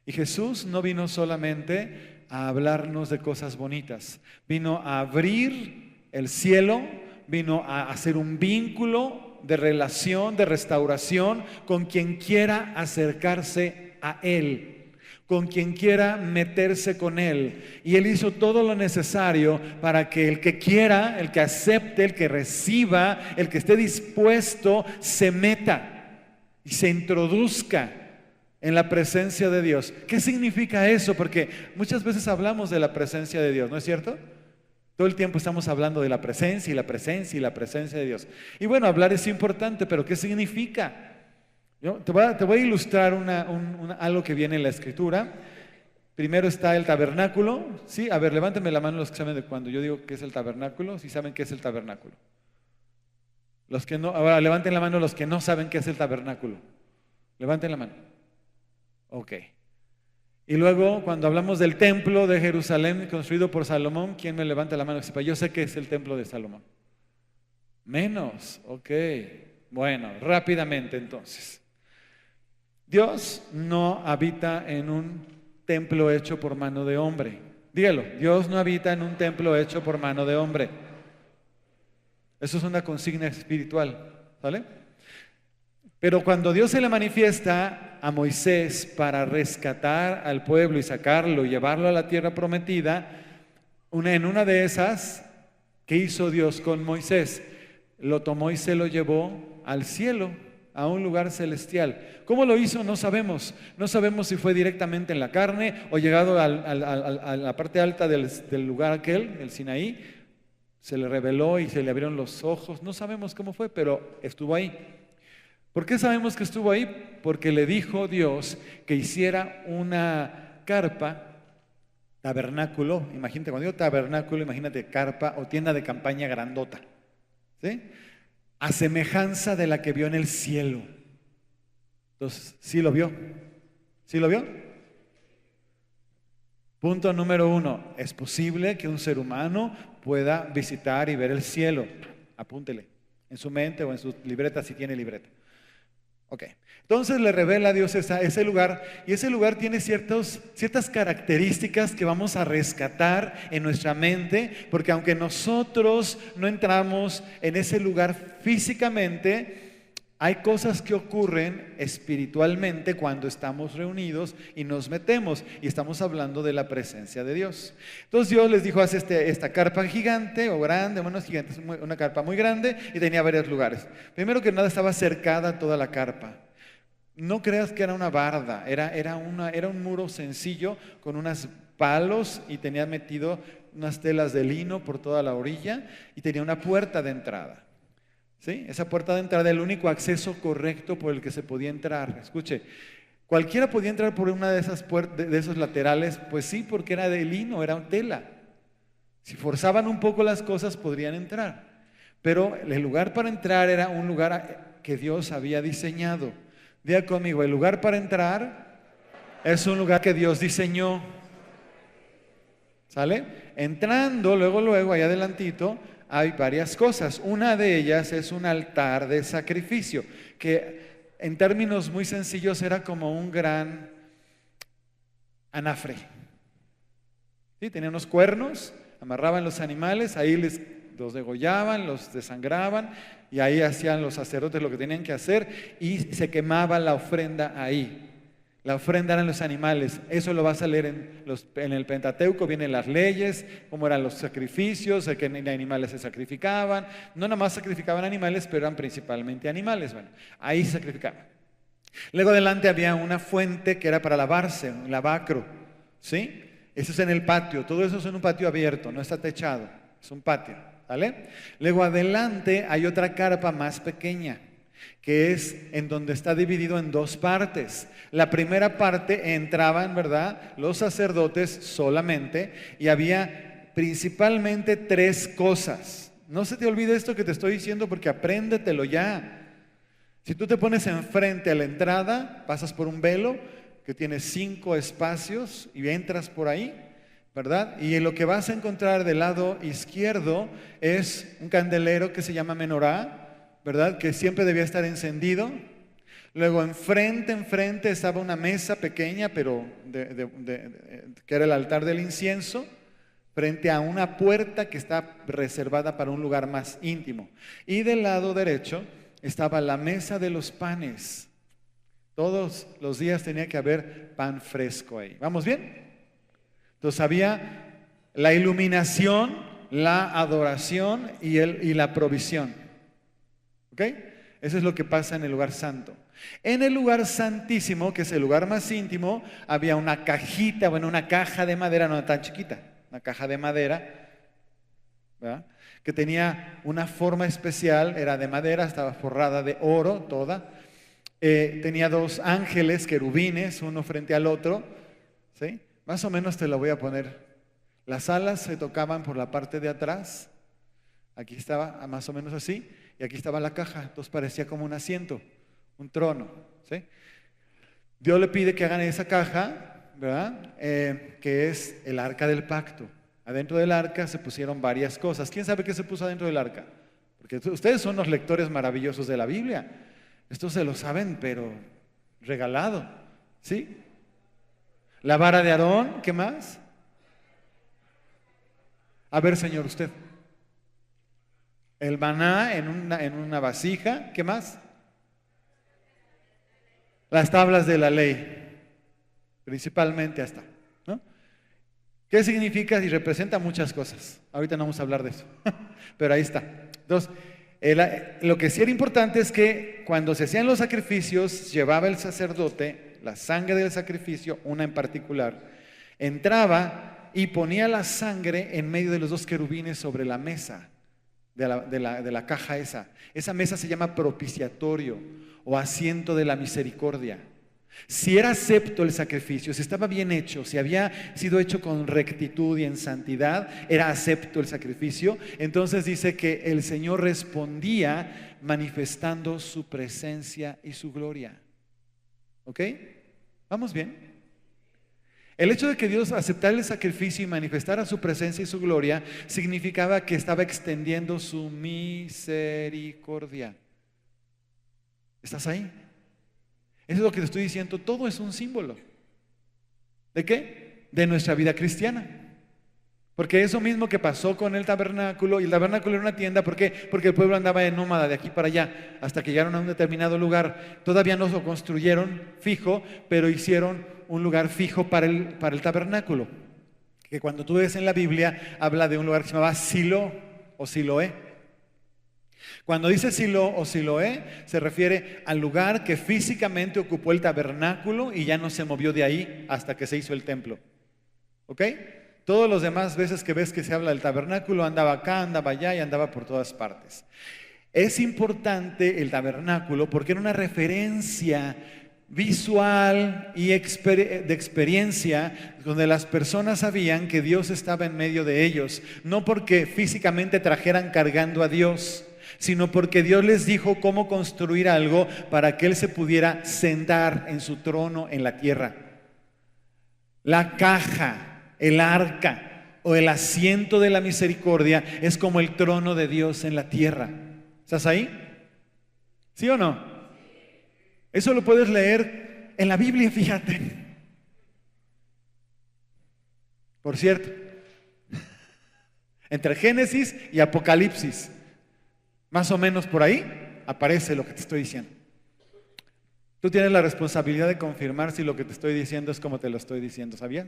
Y Jesús no vino solamente a hablarnos de cosas bonitas, vino a abrir el cielo, vino a hacer un vínculo de relación, de restauración con quien quiera acercarse a Él, con quien quiera meterse con Él. Y Él hizo todo lo necesario para que el que quiera, el que acepte, el que reciba, el que esté dispuesto, se meta y se introduzca en la presencia de Dios. ¿Qué significa eso? Porque muchas veces hablamos de la presencia de Dios, ¿no es cierto? Todo el tiempo estamos hablando de la presencia y la presencia y la presencia de Dios. Y bueno, hablar es importante, pero ¿qué significa? Te voy a ilustrar algo que viene en la Escritura. Primero está el tabernáculo. ¿Sí? A ver, levántame la mano los que saben de cuando yo digo que es el tabernáculo. ¿Sí saben qué es el tabernáculo? Los que no, ahora levanten la mano los que no saben qué es el tabernáculo. Levanten la mano. Ok. Y luego, cuando hablamos del templo de Jerusalén construido por Salomón, ¿quién me levanta la mano? Yo sé que es el templo de Salomón. Menos, ok. Bueno, rápidamente entonces. Dios no habita en un templo hecho por mano de hombre. Dígalo, Dios no habita en un templo hecho por mano de hombre. Eso es una consigna espiritual, ¿vale? Pero cuando Dios se le manifiesta a Moisés para rescatar al pueblo y sacarlo y llevarlo a la tierra prometida, en una de esas, ¿qué hizo Dios con Moisés? Lo tomó y se lo llevó al cielo, a un lugar celestial. ¿Cómo lo hizo? No sabemos. No sabemos si fue directamente en la carne o llegado a la parte alta del lugar aquel, el Sinaí, se le reveló y se le abrieron los ojos. No sabemos cómo fue, pero estuvo ahí. ¿Por qué sabemos que estuvo ahí? Porque le dijo Dios que hiciera una carpa, tabernáculo. Imagínate, cuando digo tabernáculo, imagínate carpa o tienda de campaña grandota, ¿sí? A semejanza de la que vio en el cielo. Entonces, ¿sí lo vio? ¿Sí lo vio? Punto número 1. Es posible que un ser humano pueda visitar y ver el cielo. Apúntele en su mente o en su libreta si tiene libreta. Ok, entonces le revela a Dios ese lugar, y ese lugar tiene ciertas características que vamos a rescatar en nuestra mente, porque aunque nosotros no entramos en ese lugar físicamente, hay cosas que ocurren espiritualmente cuando estamos reunidos y nos metemos, y estamos hablando de la presencia de Dios. Entonces Dios les dijo, haz esta carpa gigante o grande, bueno, es gigante, es una carpa muy grande y tenía varios lugares. Primero que nada estaba cercada toda la carpa. No creas que era una barda, era un muro sencillo con unos palos y tenía metido unas telas de lino por toda la orilla y tenía una puerta de entrada. ¿Sí? Esa puerta de entrada era el único acceso correcto por el que se podía entrar. Escuche, cualquiera podía entrar por una de esas puertas, de esos laterales, pues sí, porque era de lino, era tela. Si forzaban un poco las cosas podrían entrar. Pero el lugar para entrar era un lugar que Dios había diseñado. Diga conmigo, el lugar para entrar es un lugar que Dios diseñó. ¿Sale? Entrando, luego, allá adelantito, hay varias cosas. Una de ellas es un altar de sacrificio, que en términos muy sencillos era como un gran anafre. ¿Sí? Tenía unos cuernos, amarraban los animales, ahí los degollaban, los desangraban, y ahí hacían los sacerdotes lo que tenían que hacer, y se quemaba la ofrenda ahí. La ofrenda eran los animales. Eso lo vas a leer en el Pentateuco, vienen las leyes, cómo eran los sacrificios, qué animales se sacrificaban. No nada más sacrificaban animales, pero eran principalmente animales. Bueno, ahí se sacrificaban. Luego adelante había una fuente que era para lavarse, un lavacro, ¿sí? Eso es en el patio, todo eso es en un patio abierto, no está techado, es un patio, ¿vale? Luego adelante hay otra carpa más pequeña, que es en donde está dividido en dos partes. La primera parte entraban, ¿verdad?, los sacerdotes solamente, y había principalmente 3 cosas. No se te olvide esto que te estoy diciendo, porque apréndetelo ya. Si tú te pones enfrente a la entrada, pasas por un velo que tiene 5 espacios y entras por ahí, ¿verdad? Y lo que vas a encontrar del lado izquierdo es un candelero que se llama menorá, ¿verdad?, que siempre debía estar encendido. Luego enfrente estaba una mesa pequeña, pero que era el altar del incienso, frente a una puerta que está reservada para un lugar más íntimo. Y del lado derecho estaba la mesa de los panes. Todos los días tenía que haber pan fresco ahí. ¿Vamos bien? Entonces había la iluminación, la adoración y la provisión. ¿Ok? Eso es lo que pasa en el lugar santo. En el lugar santísimo, que es el lugar más íntimo, había una cajita, bueno, una caja de madera, no tan chiquita, una caja de madera, ¿verdad?, que tenía una forma especial, era de madera, estaba forrada de oro toda. Tenía 2 ángeles, querubines, uno frente al otro, ¿sí? Más o menos te lo voy a poner. Las alas se tocaban por la parte de atrás, aquí estaba más o menos así, y aquí estaba la caja, entonces parecía como un asiento, un trono, ¿sí? Dios le pide que hagan esa caja, ¿verdad? Que es el arca del pacto. Adentro del arca se pusieron varias cosas. ¿Quién sabe qué se puso adentro del arca? Porque ustedes son los lectores maravillosos de la Biblia. Esto se lo saben, pero regalado, ¿sí? La vara de Aarón, ¿qué más? A ver, señor, usted. El maná en una vasija, ¿qué más? Las tablas de la ley, principalmente hasta, ¿no? ¿Qué significa? Y representa muchas cosas. Ahorita no vamos a hablar de eso, pero ahí está. Entonces, lo que sí era importante es que cuando se hacían los sacrificios, llevaba el sacerdote la sangre del sacrificio, una en particular, entraba y ponía la sangre en medio de los 2 querubines sobre la mesa de la caja esa. Esa mesa se llama propiciatorio o asiento de la misericordia. Si era acepto el sacrificio, si estaba bien hecho, si había sido hecho con rectitud y en santidad, era acepto el sacrificio. Entonces dice que el Señor respondía manifestando su presencia y su gloria. ¿Ok? ¿Vamos bien? El hecho de que Dios aceptara el sacrificio y manifestara su presencia y su gloria significaba que estaba extendiendo su misericordia. ¿Estás ahí? Eso es lo que te estoy diciendo. Todo es un símbolo. ¿De qué? De nuestra vida cristiana. Porque eso mismo que pasó con el tabernáculo, y el tabernáculo era una tienda, ¿por qué? Porque el pueblo andaba de nómada de aquí para allá, hasta que llegaron a un determinado lugar. Todavía no lo construyeron fijo, pero hicieron un lugar fijo para el tabernáculo. Que cuando tú ves en la Biblia, habla de un lugar que se llamaba Silo o Siloé. Cuando dice Silo o Siloé, se refiere al lugar que físicamente ocupó el tabernáculo y ya no se movió de ahí hasta que se hizo el templo. ¿Ok? Todos los demás veces que ves que se habla del tabernáculo, andaba acá, andaba allá y andaba por todas partes. Es importante el tabernáculo porque era una referencia visual y de experiencia donde las personas sabían que Dios estaba en medio de ellos, no porque físicamente trajeran cargando a Dios, sino porque Dios les dijo cómo construir algo para que Él se pudiera sentar en su trono en la tierra. La caja, el arca o el asiento de la misericordia es como el trono de Dios en la tierra. ¿Estás ahí? ¿Sí o no? Eso lo puedes leer en la Biblia, fíjate. Por cierto, entre Génesis y Apocalipsis, más o menos por ahí aparece lo que te estoy diciendo. Tú tienes la responsabilidad de confirmar si lo que te estoy diciendo es como te lo estoy diciendo, ¿sabías?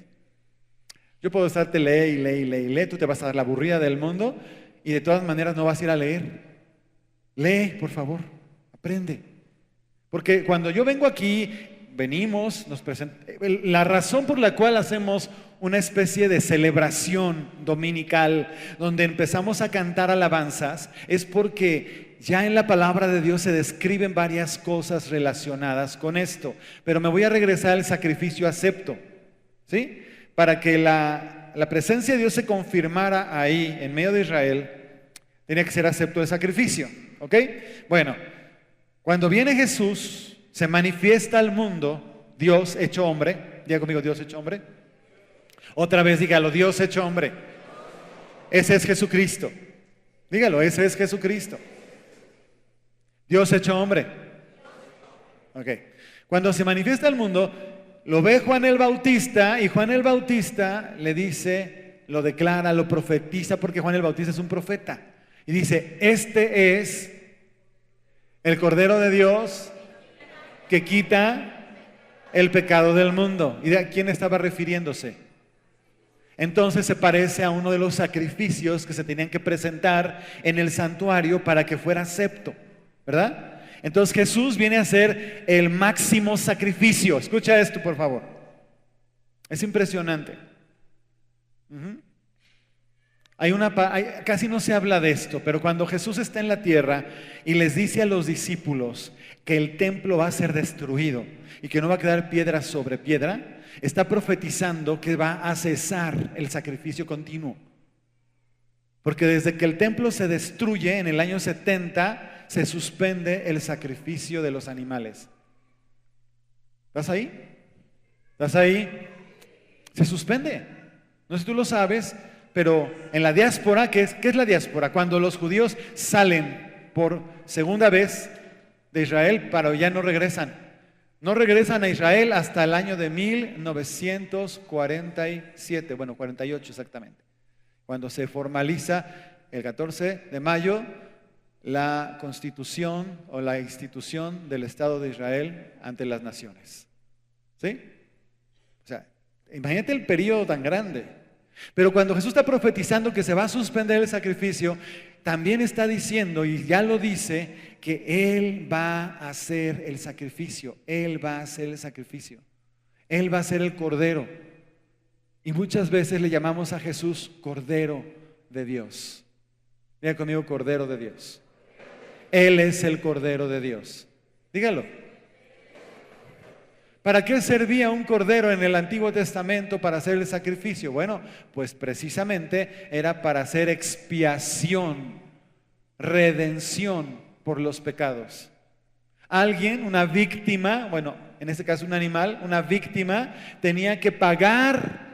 Yo puedo estarte lee, tú te vas a dar la aburrida del mundo y de todas maneras no vas a ir a leer. Lee, por favor, aprende. Porque cuando yo vengo aquí, venimos, nos presentamos. La razón por la cual hacemos una especie de celebración dominical donde empezamos a cantar alabanzas es porque ya en la palabra de Dios se describen varias cosas relacionadas con esto. Pero me voy a regresar al sacrificio acepto, ¿sí? Para que la presencia de Dios se confirmara ahí en medio de Israel, tenía que ser acepto el sacrificio, ¿ok? Bueno, cuando viene Jesús, se manifiesta al mundo, Dios hecho hombre. Diga conmigo, Dios hecho hombre. Otra vez dígalo, Dios hecho hombre. Ese es Jesucristo. Dígalo, ese es Jesucristo. Dios hecho hombre. Ok. Cuando se manifiesta al mundo, lo ve Juan el Bautista y Juan el Bautista le dice, lo declara, lo profetiza, porque Juan el Bautista es un profeta. Y dice, este es el Cordero de Dios que quita el pecado del mundo. ¿Y de quién estaba refiriéndose? Entonces se parece a uno de los sacrificios que se tenían que presentar en el santuario para que fuera acepto, ¿verdad? Entonces Jesús viene a ser el máximo sacrificio. Escucha esto, por favor. Es impresionante. Casi no se habla de esto, pero cuando Jesús está en la tierra y les dice a los discípulos que el templo va a ser destruido y que no va a quedar piedra sobre piedra, está profetizando que va a cesar el sacrificio continuo. Porque desde que el templo se destruye en el año 70, se suspende el sacrificio de los animales. ¿Estás ahí? ¿Estás ahí? Se suspende. No sé si tú lo sabes, pero en la diáspora, ¿qué es la diáspora? Cuando los judíos salen por segunda vez de Israel, pero ya no regresan. No regresan a Israel hasta el año de 1947, bueno, 48 exactamente, cuando se formaliza el 14 de mayo la constitución o la institución del Estado de Israel ante las naciones. ¿Sí? O sea, imagínate el periodo tan grande. Pero cuando Jesús está profetizando que se va a suspender el sacrificio, también está diciendo, y ya lo dice, que Él va a hacer el sacrificio. Él va a hacer el sacrificio. Él va a ser el Cordero. Y muchas veces le llamamos a Jesús Cordero de Dios. Diga conmigo, Cordero de Dios. Él es el Cordero de Dios. Dígalo. ¿Para qué servía un cordero en el Antiguo Testamento para hacer el sacrificio? Bueno, pues precisamente era para hacer expiación, redención por los pecados. Alguien, una víctima, bueno, en este caso un animal, una víctima, tenía que pagar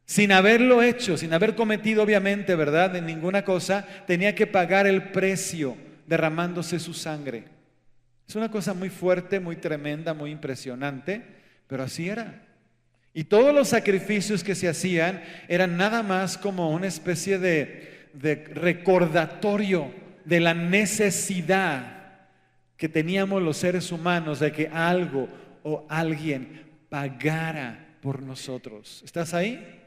sin haberlo hecho, sin haber cometido obviamente, ¿verdad?, de ninguna cosa, tenía que pagar el precio derramándose su sangre. Es una cosa muy fuerte, muy tremenda, muy impresionante, pero así era. Y todos los sacrificios que se hacían eran nada más como una especie de recordatorio de la necesidad que teníamos los seres humanos de que algo o alguien pagara por nosotros. ¿Estás ahí?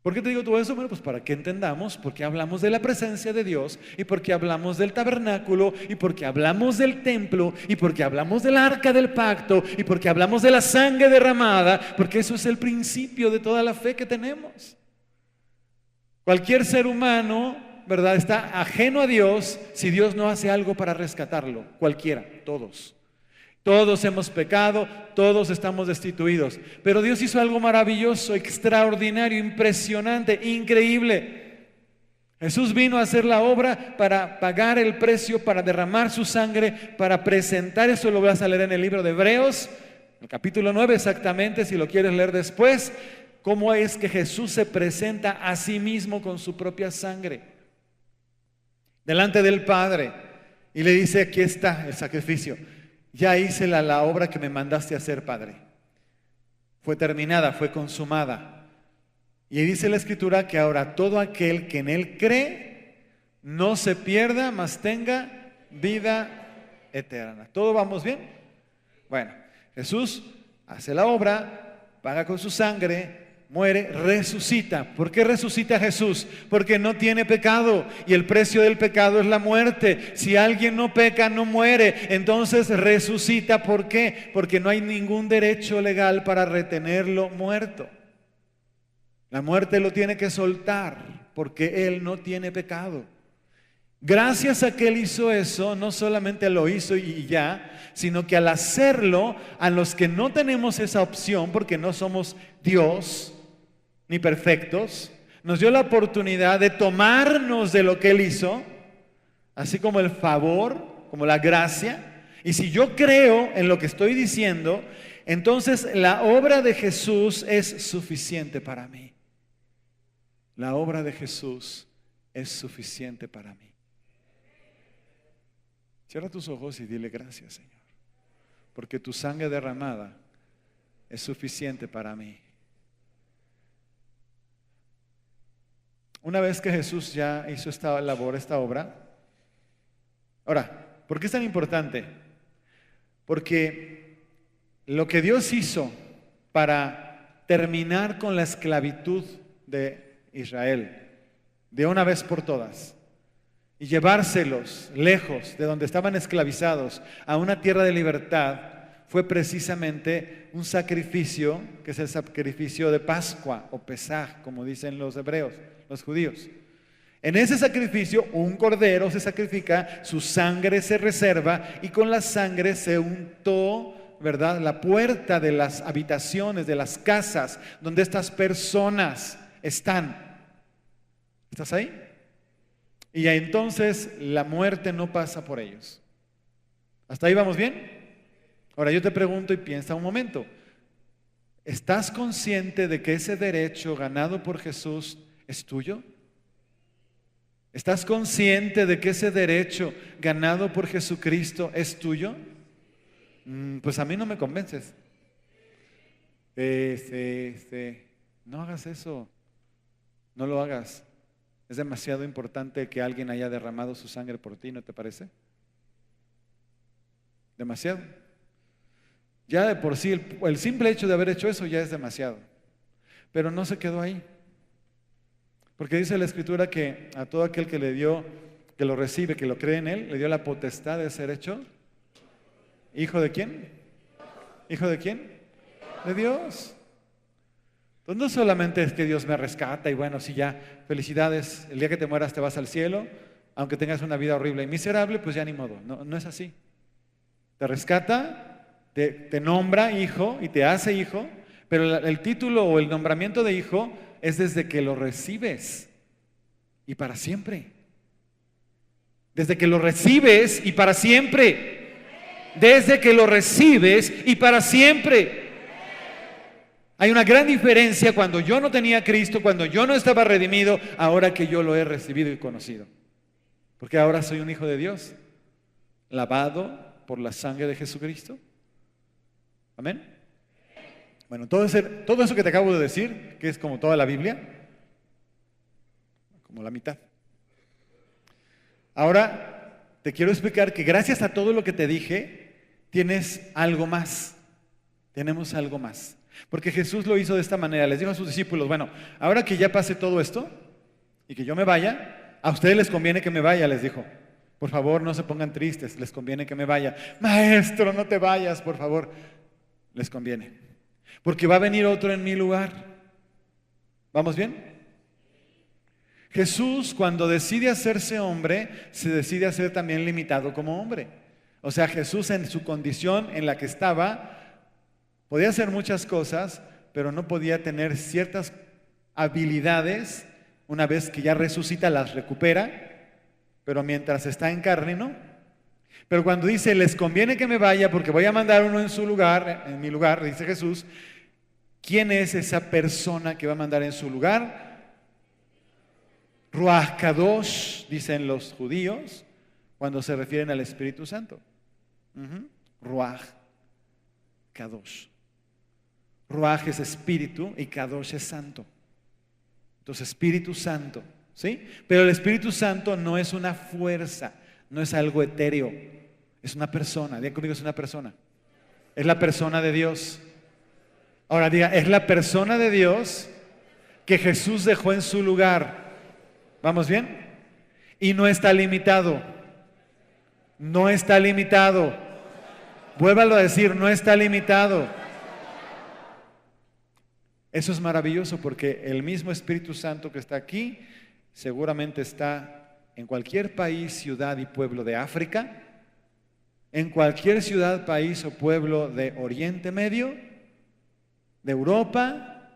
¿Por qué te digo todo eso? Bueno, pues para que entendamos por qué hablamos de la presencia de Dios y por qué hablamos del tabernáculo y por qué hablamos del templo y por qué hablamos del arca del pacto y por qué hablamos de la sangre derramada, porque eso es el principio de toda la fe que tenemos. Cualquier ser humano, ¿verdad?, está ajeno a Dios si Dios no hace algo para rescatarlo. Cualquiera, todos. Todos hemos pecado, todos estamos destituidos. Pero Dios hizo algo maravilloso, extraordinario, impresionante, increíble. Jesús vino a hacer la obra para pagar el precio, para derramar su sangre, para presentar. Eso lo vas a leer en el libro de Hebreos, el capítulo 9 exactamente, si lo quieres leer después. Cómo es que Jesús se presenta a sí mismo con su propia sangre delante del Padre y le dice: aquí está el sacrificio. Ya hice la obra que me mandaste a hacer, Padre. Fue terminada, fue consumada. Y dice la Escritura que ahora todo aquel que en Él cree no se pierda, mas tenga vida eterna. ¿Todo vamos bien? Bueno, Jesús hace la obra, paga con su sangre, muere, resucita. ¿Por qué resucita Jesús? Porque no tiene pecado y el precio del pecado es la muerte. Si alguien no peca, no muere. Entonces resucita. ¿Por qué? Porque no hay ningún derecho legal para retenerlo muerto. La muerte lo tiene que soltar porque Él no tiene pecado. Gracias a que Él hizo eso, no solamente lo hizo y ya, sino que al hacerlo, a los que no tenemos esa opción porque no somos Dios ni perfectos, nos dio la oportunidad de tomarnos de lo que Él hizo, así como el favor, como la gracia. Y si yo creo en lo que estoy diciendo, entonces la obra de Jesús es suficiente para mí. La obra de Jesús es suficiente para mí. Cierra tus ojos y dile gracias, Señor, porque tu sangre derramada es suficiente para mí. Una vez que Jesús ya hizo esta labor, esta obra. Ahora, ¿por qué es tan importante? Porque lo que Dios hizo para terminar con la esclavitud de Israel, de una vez por todas, y llevárselos lejos de donde estaban esclavizados a una tierra de libertad, fue precisamente un sacrificio, que es el sacrificio de Pascua o Pesaj, como dicen los hebreos, los judíos. En ese sacrificio, un cordero se sacrifica, su sangre se reserva y con la sangre se untó, ¿verdad?, la puerta de las habitaciones, de las casas donde estas personas están. ¿Estás ahí? Y entonces la muerte no pasa por ellos. ¿Hasta ahí vamos bien? Ahora yo te pregunto y piensa un momento. ¿Estás consciente de que ese derecho ganado por Jesús es tuyo? ¿Estás consciente de que ese derecho ganado por Jesucristo es tuyo? Pues a mí no me convences. No hagas eso. No lo hagas. Es demasiado importante que alguien haya derramado su sangre por ti, ¿no te parece? Demasiado. Ya de por sí, el simple hecho de haber hecho eso ya es demasiado. Pero no se quedó ahí. Porque dice la Escritura que a todo aquel que le dio, que lo recibe, que lo cree en Él, le dio la potestad de ser hecho ¿hijo de quién? ¿Hijo de quién? De Dios. Entonces no solamente es que Dios me rescata y bueno, si ya, felicidades, el día que te mueras te vas al cielo, aunque tengas una vida horrible y miserable, pues ya ni modo, no es así. Te rescata, te nombra hijo y te hace hijo, pero el título o el nombramiento de hijo es desde que lo recibes y para siempre. Desde que lo recibes y para siempre. Desde que lo recibes y para siempre. Hay una gran diferencia cuando yo no tenía a Cristo, cuando yo no estaba redimido, ahora que yo lo he recibido y conocido. Porque ahora soy un hijo de Dios, lavado por la sangre de Jesucristo. Amén. Bueno, todo eso que te acabo de decir, que es como toda la Biblia, como la mitad. Ahora te quiero explicar que gracias a todo lo que te dije, tienes algo más. Tenemos algo más. Porque Jesús lo hizo de esta manera. Les dijo a sus discípulos, bueno, ahora que ya pase todo esto y que yo me vaya, a ustedes les conviene que me vaya, les dijo. Por favor, no se pongan tristes, les conviene que me vaya. Maestro, no te vayas, por favor. Les conviene. Porque va a venir otro en mi lugar. ¿Vamos bien? Jesús, cuando decide hacerse hombre, se decide hacer también limitado como hombre. O sea, Jesús en su condición en la que estaba, podía hacer muchas cosas, pero no podía tener ciertas habilidades. Una vez que ya resucita, las recupera, pero mientras está en carne, no. Pero cuando dice, les conviene que me vaya porque voy a mandar uno en su lugar, en mi lugar, dice Jesús, ¿quién es esa persona que va a mandar en su lugar? Ruach Kadosh, dicen los judíos, cuando se refieren al Espíritu Santo. Ruach Kadosh. Ruach es espíritu y Kadosh es santo. Entonces, Espíritu Santo, ¿sí? Pero el Espíritu Santo no es una fuerza, no es algo etéreo, es una persona. Diga conmigo, es una persona. Es la persona de Dios. Ahora diga, es la persona de Dios que Jesús dejó en su lugar. ¿Vamos bien? Y no está limitado. No está limitado. Vuélvalo a decir, no está limitado. Eso es maravilloso porque el mismo Espíritu Santo que está aquí seguramente está en cualquier país, ciudad y pueblo de África, en cualquier ciudad, país o pueblo de Oriente Medio, de Europa,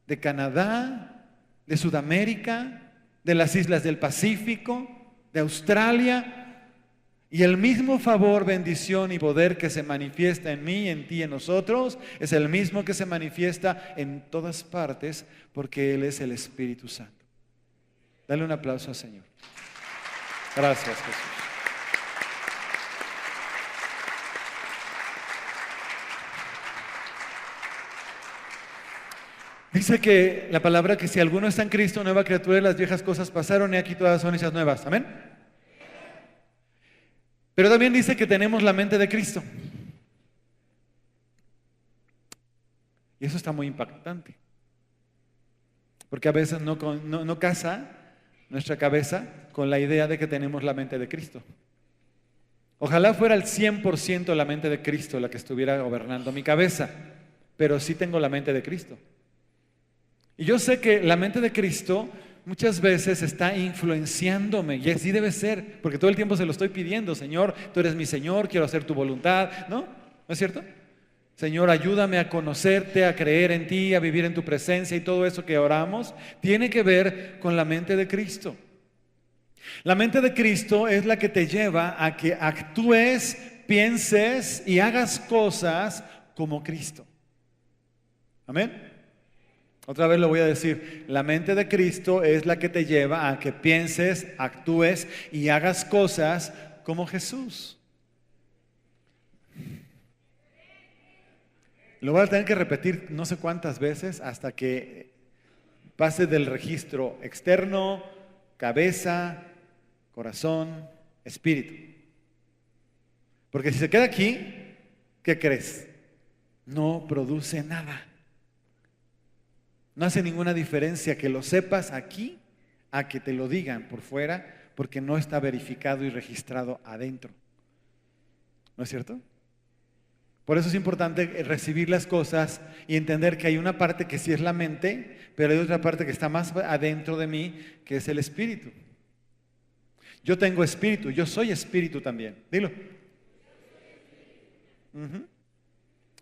de Canadá, de Sudamérica, de las islas del Pacífico, de Australia. Y el mismo favor, bendición y poder que se manifiesta en mí, en ti, en nosotros, es el mismo que se manifiesta en todas partes porque Él es el Espíritu Santo. Dale un aplauso al Señor. Gracias, Jesús. Dice que la palabra que si alguno está en Cristo, nueva criatura, las viejas cosas pasaron y aquí todas son hechas nuevas. Amén. Pero también dice que tenemos la mente de Cristo. Y eso está muy impactante. Porque a veces no casa nuestra cabeza con la idea de que tenemos la mente de Cristo. Ojalá fuera el 100% la mente de Cristo la que estuviera gobernando mi cabeza, pero sí tengo la mente de Cristo. Y yo sé que la mente de Cristo muchas veces está influenciándome, y así debe ser, porque todo el tiempo se lo estoy pidiendo: Señor, tú eres mi Señor, quiero hacer tu voluntad, ¿no? ¿No es cierto? Señor, ayúdame a conocerte, a creer en ti, a vivir en tu presencia, y todo eso que oramos tiene que ver con la mente de Cristo. La mente de Cristo es la que te lleva a que actúes, pienses y hagas cosas como Cristo. Amén. Otra vez lo voy a decir: la mente de Cristo es la que te lleva a que pienses, actúes y hagas cosas como Jesús. Lo voy a tener que repetir no sé cuántas veces hasta que pase del registro externo, cabeza, corazón, espíritu. Porque si se queda aquí, ¿qué crees? No produce nada. No hace ninguna diferencia que lo sepas aquí a que te lo digan por fuera, porque no está verificado y registrado adentro. ¿No es cierto? Por eso es importante recibir las cosas y entender que hay una parte que sí es la mente, pero hay otra parte que está más adentro de mí, que es el espíritu. Yo tengo espíritu, yo soy espíritu también. Dilo.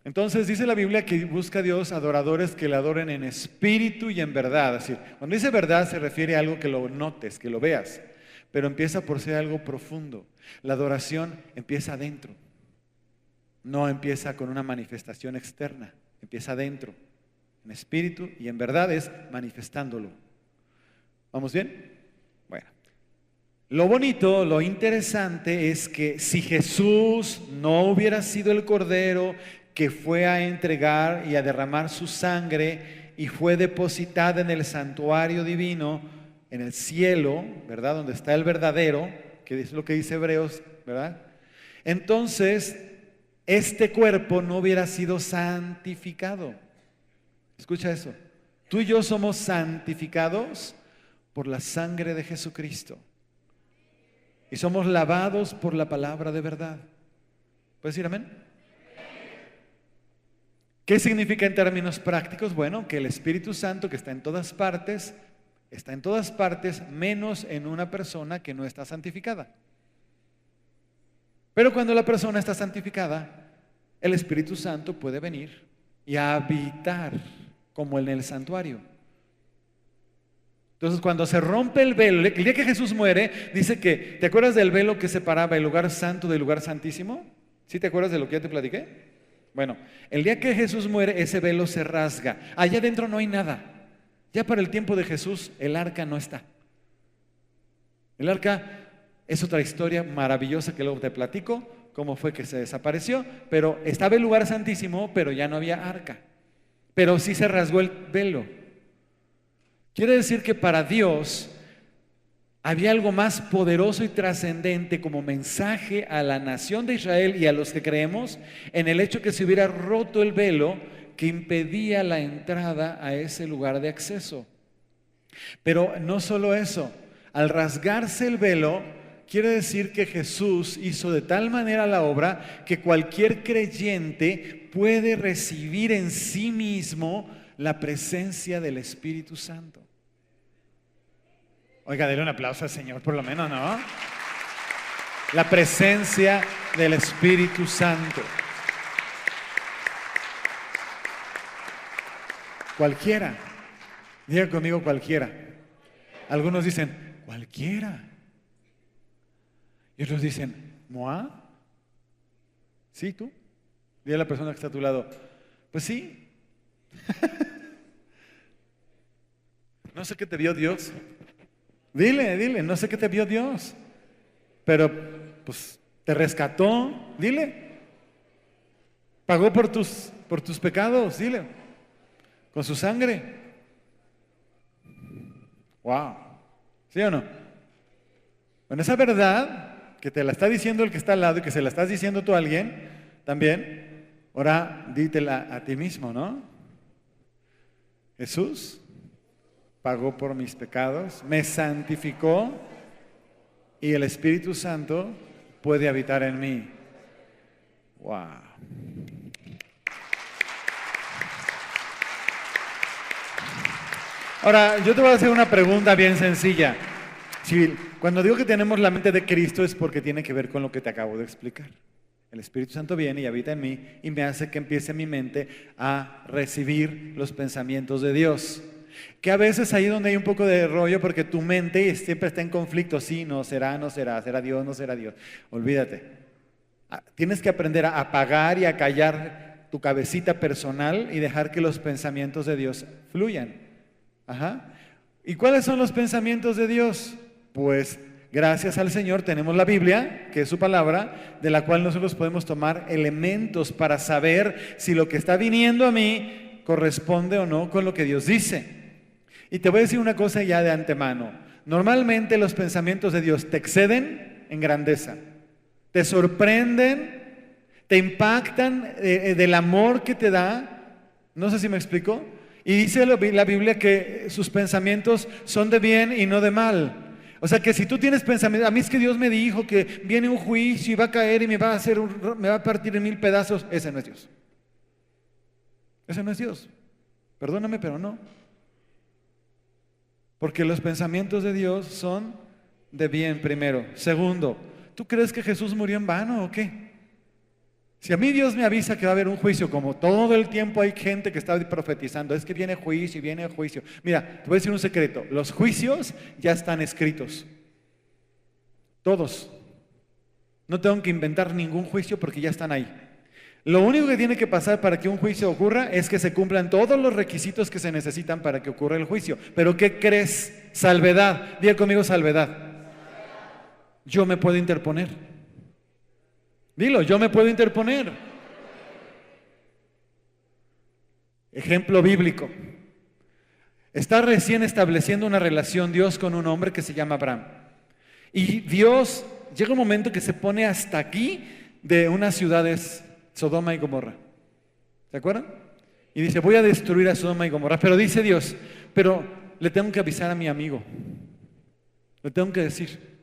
Entonces dice la Biblia que busca a Dios adoradores que le adoren en espíritu y en verdad. Así, cuando dice verdad se refiere a algo que lo notes, que lo veas, pero empieza por ser algo profundo. La adoración empieza adentro, no empieza con una manifestación externa, empieza adentro, en espíritu y en verdad, es manifestándolo. ¿Vamos bien? Bueno, lo bonito, lo interesante es que si Jesús no hubiera sido el Cordero que fue a entregar y a derramar su sangre y fue depositada en el santuario divino, en el cielo, ¿verdad? Donde está el verdadero, que es lo que dice Hebreos, ¿verdad? Entonces, este cuerpo no hubiera sido santificado. Escucha eso. Tú y yo somos santificados por la sangre de Jesucristo. Y somos lavados por la palabra de verdad. ¿Puedes decir amén? ¿Qué significa en términos prácticos? Bueno, que el Espíritu Santo, que está en todas partes menos en una persona que no está santificada. Pero cuando la persona está santificada, el Espíritu Santo puede venir y habitar como en el santuario. Entonces, cuando se rompe el velo, el día que Jesús muere, dice que, ¿te acuerdas del velo que separaba el lugar santo del lugar santísimo? ¿Sí te acuerdas de lo que ya te platiqué? Bueno, el día que Jesús muere, ese velo se rasga. Allá adentro no hay nada. Ya para el tiempo de Jesús, el arca no está. El arca es otra historia maravillosa que luego te platico, cómo fue que se desapareció, pero estaba el lugar santísimo, pero ya no había arca. Pero sí se rasgó el velo. Quiere decir que para Dios había algo más poderoso y trascendente como mensaje a la nación de Israel y a los que creemos, en el hecho que se hubiera roto el velo que impedía la entrada a ese lugar de acceso. Pero no solo eso, al rasgarse el velo, quiere decir que Jesús hizo de tal manera la obra que cualquier creyente puede recibir en sí mismo la presencia del Espíritu Santo. Oiga, denle un aplauso al Señor por lo menos, ¿no? La presencia del Espíritu Santo. Cualquiera. Diga conmigo cualquiera. Algunos dicen, cualquiera. Y otros dicen, ¿moa? ¿Sí, tú? Dile a la persona que está a tu lado, pues sí. No sé qué te vio Dios. Dile, no sé qué te vio Dios, pero pues te rescató, dile. Pagó por tus pecados, dile. Con su sangre. Wow. ¿Sí o no? Bueno, esa verdad que te la está diciendo el que está al lado y que se la estás diciendo tú a alguien, también, ahora dítela a ti mismo, ¿no? Jesús pagó por mis pecados, me santificó y el Espíritu Santo puede habitar en mí. Wow. Ahora, yo te voy a hacer una pregunta bien sencilla. Si, cuando digo que tenemos la mente de Cristo es porque tiene que ver con lo que te acabo de explicar. El Espíritu Santo viene y habita en mí y me hace que empiece mi mente a recibir los pensamientos de Dios. Que a veces ahí donde hay un poco de rollo porque tu mente siempre está en conflicto. Sí, no será, no será, será Dios, no será Dios. Olvídate. Tienes que aprender a apagar y a callar tu cabecita personal y dejar que los pensamientos de Dios fluyan. Ajá. ¿Y cuáles son los pensamientos de Dios? Pues gracias al Señor tenemos la Biblia, que es su palabra, de la cual nosotros podemos tomar elementos para saber si lo que está viniendo a mí corresponde o no con lo que Dios dice. Y te voy a decir una cosa ya de antemano. Normalmente los pensamientos de Dios te exceden en grandeza, te sorprenden, te impactan del amor que te da. No sé si me explico. Y dice la Biblia que sus pensamientos son de bien y no de mal. O sea que si tú tienes pensamientos, a mí es que Dios me dijo que viene un juicio y va a caer y me va a partir en 1000 pedazos, ese no es Dios. Ese no es Dios. Perdóname, pero no. Porque los pensamientos de Dios son de bien, primero. Segundo, ¿tú crees que Jesús murió en vano o qué? Si a mí Dios me avisa que va a haber un juicio, como todo el tiempo hay gente que está profetizando, es que viene juicio y viene juicio. Mira, te voy a decir un secreto, los juicios ya están escritos. Todos. No tengo que inventar ningún juicio porque ya están ahí. Lo único que tiene que pasar para que un juicio ocurra es que se cumplan todos los requisitos que se necesitan para que ocurra el juicio. Pero ¿qué crees? Salvedad. Diga conmigo salvedad. Yo me puedo interponer. Dilo, yo me puedo interponer. Ejemplo bíblico. Está recién estableciendo una relación Dios con un hombre que se llama Abraham. Y Dios llega un momento que se pone hasta aquí de unas ciudades, Sodoma y Gomorra. ¿Se acuerdan? Y dice, voy a destruir a Sodoma y Gomorra. Pero dice Dios, pero le tengo que avisar a mi amigo. Le tengo que decir.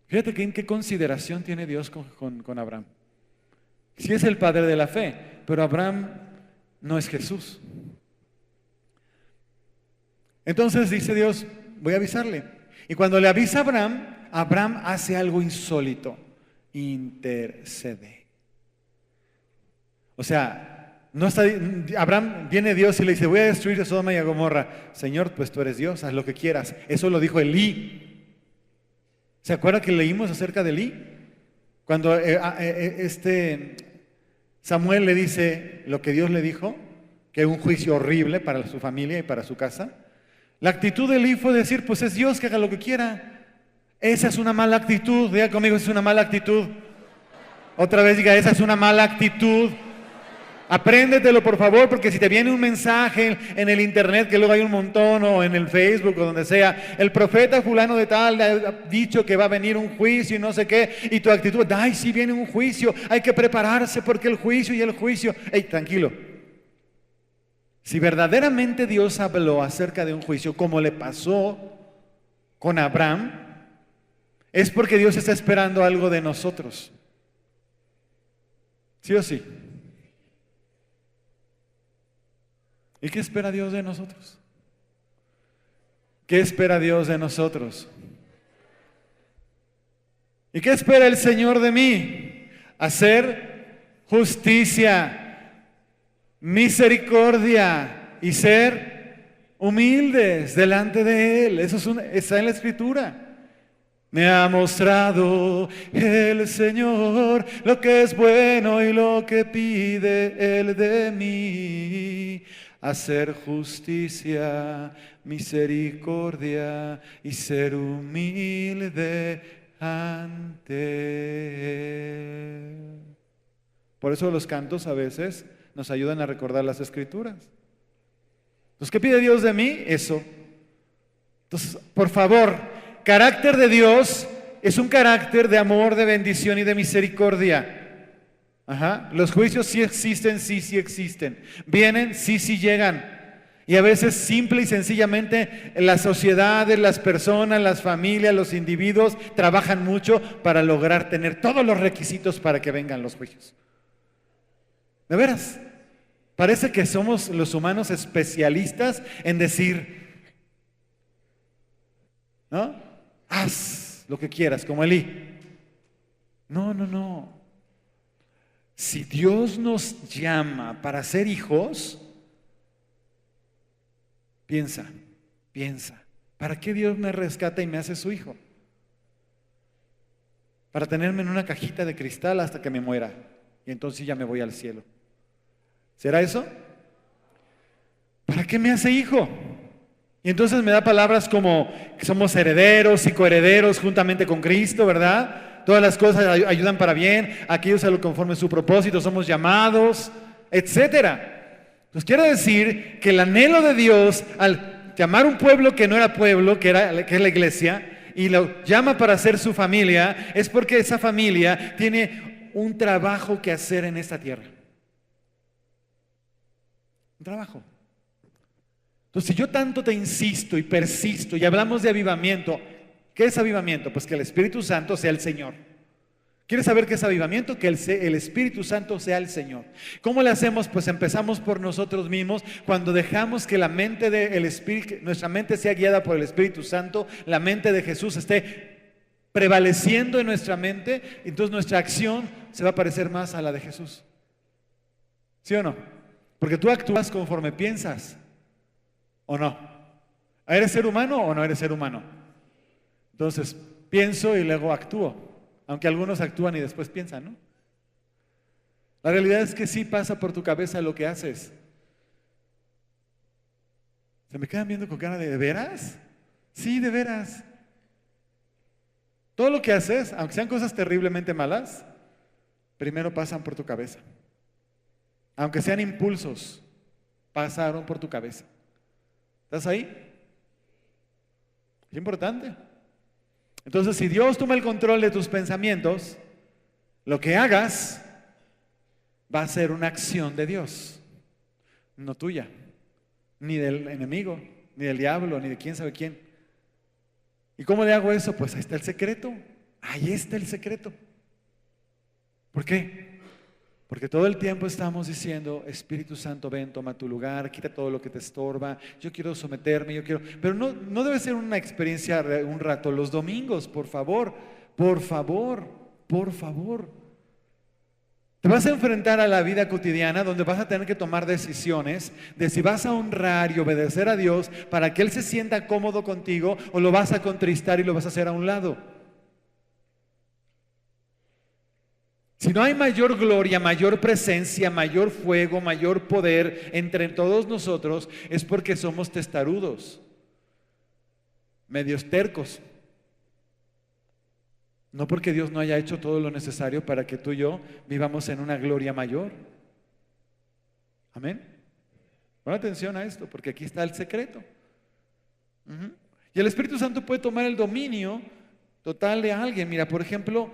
Fíjate que en qué consideración tiene Dios con Abraham. Sí es el padre de la fe, pero Abraham no es Jesús. Entonces dice Dios, voy a avisarle. Y cuando le avisa a Abraham, Abraham hace algo insólito, intercede. O sea, no está, Abraham viene Dios y le dice, voy a destruir a Sodoma y a Gomorra. Señor, pues tú eres Dios, haz lo que quieras. Eso lo dijo Elí. ¿Se acuerda que leímos acerca de Elí? Cuando Samuel le dice lo que Dios le dijo, que es un juicio horrible para su familia y para su casa. La actitud de Elí fue decir, pues es Dios que haga lo que quiera. Esa es una mala actitud. Diga conmigo, esa es una mala actitud. Otra vez diga, esa es una mala actitud. Apréndetelo por favor, porque si te viene un mensaje en el internet, que luego hay un montón, o en el Facebook o donde sea, el profeta fulano de tal ha dicho que va a venir un juicio y no sé qué, y tu actitud, ay, sí viene un juicio, hay que prepararse porque el juicio y el juicio, hey, tranquilo. Si verdaderamente Dios habló acerca de un juicio, como le pasó con Abraham, es porque Dios está esperando algo de nosotros. ¿Sí o sí? ¿Y qué espera Dios de nosotros? ¿Qué espera Dios de nosotros? ¿Y qué espera el Señor de mí? Hacer justicia, misericordia y ser humildes delante de Él. Eso está en la Escritura. Me ha mostrado el Señor lo que es bueno y lo que pide Él de mí. Hacer justicia, misericordia y ser humilde ante Él. Por eso los cantos a veces nos ayudan a recordar las Escrituras. Entonces, ¿qué pide Dios de mí? Eso, Entonces, por favor, carácter de Dios es un carácter de amor, de bendición y de misericordia. Ajá. Los juicios sí existen, sí existen. Vienen, sí llegan. Y a veces simple y sencillamente las sociedades, las personas, las familias, los individuos trabajan mucho para lograr tener todos los requisitos para que vengan los juicios. De veras, parece que somos los humanos especialistas en decir, ¿no? Haz lo que quieras, como Elí. No. Si Dios nos llama para ser hijos, piensa, ¿para qué Dios me rescata y me hace su hijo? Para tenerme en una cajita de cristal hasta que me muera y entonces ya me voy al cielo. ¿Será eso? ¿Para qué me hace hijo? Y entonces me da palabras como que somos herederos y coherederos juntamente con Cristo, ¿verdad? Todas las cosas ayudan para bien, aquellos a lo conforme su propósito, somos llamados, etcétera. Entonces quiere decir que el anhelo de Dios al llamar un pueblo que no era pueblo, que es la iglesia, y lo llama para ser su familia, es porque esa familia tiene un trabajo que hacer en esta tierra. Un trabajo. Entonces, si yo tanto te insisto y persisto y hablamos de avivamiento, ¿qué es avivamiento? Pues que el Espíritu Santo sea el Señor. ¿Quieres saber qué es avivamiento? Que el Espíritu Santo sea el Señor. ¿Cómo le hacemos? Pues empezamos por nosotros mismos. Cuando dejamos que la mente del Espíritu, nuestra mente sea guiada por el Espíritu Santo, la mente de Jesús esté prevaleciendo en nuestra mente, entonces nuestra acción se va a parecer más a la de Jesús. ¿Sí o no? Porque tú actúas conforme piensas. ¿O no? ¿Eres ser humano o no eres ser humano? Entonces, pienso y luego actúo. Aunque algunos actúan y después piensan, ¿no? La realidad es que sí pasa por tu cabeza lo que haces. ¿Se me quedan viendo con cara de veras? Sí, de veras. Todo lo que haces, aunque sean cosas terriblemente malas, primero pasan por tu cabeza. Aunque sean impulsos, pasaron por tu cabeza. ¿Estás ahí? Es importante. Entonces, si Dios toma el control de tus pensamientos, lo que hagas va a ser una acción de Dios, no tuya, ni del enemigo, ni del diablo, ni de quién sabe quién. ¿Y cómo le hago eso? Pues ahí está el secreto. Ahí está el secreto. ¿Por qué? Porque todo el tiempo estamos diciendo, Espíritu Santo, ven, toma tu lugar, quita todo lo que te estorba, yo quiero someterme, yo quiero... Pero no debe ser una experiencia un rato, los domingos, por favor. Te vas a enfrentar a la vida cotidiana donde vas a tener que tomar decisiones de si vas a honrar y obedecer a Dios para que Él se sienta cómodo contigo o lo vas a contristar y lo vas a hacer a un lado. Si no hay mayor gloria, mayor presencia, mayor fuego, mayor poder entre todos nosotros, es porque somos testarudos, medios tercos. No porque Dios no haya hecho todo lo necesario para que tú y yo vivamos en una gloria mayor. Amén. Pon atención a esto, porque aquí está el secreto. Y el Espíritu Santo puede tomar el dominio total de alguien. Mira, por ejemplo,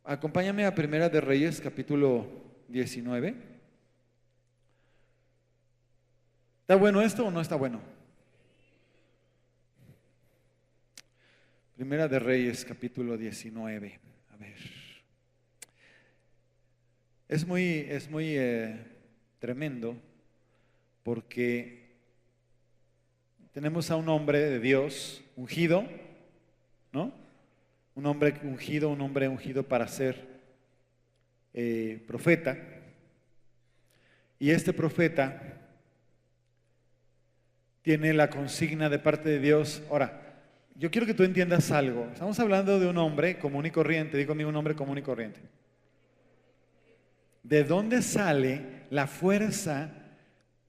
acompáñame a Primera de Reyes, capítulo 19. ¿Está bueno esto o no está bueno? Primera de Reyes, capítulo 19. A ver. Es muy tremendo porque tenemos a un hombre de Dios ungido, ¿no? Un hombre ungido para ser profeta. Y este profeta tiene la consigna de parte de Dios. Ahora, yo quiero que tú entiendas algo. Estamos hablando de un hombre común y corriente. Digo conmigo, un hombre común y corriente. ¿De dónde sale la fuerza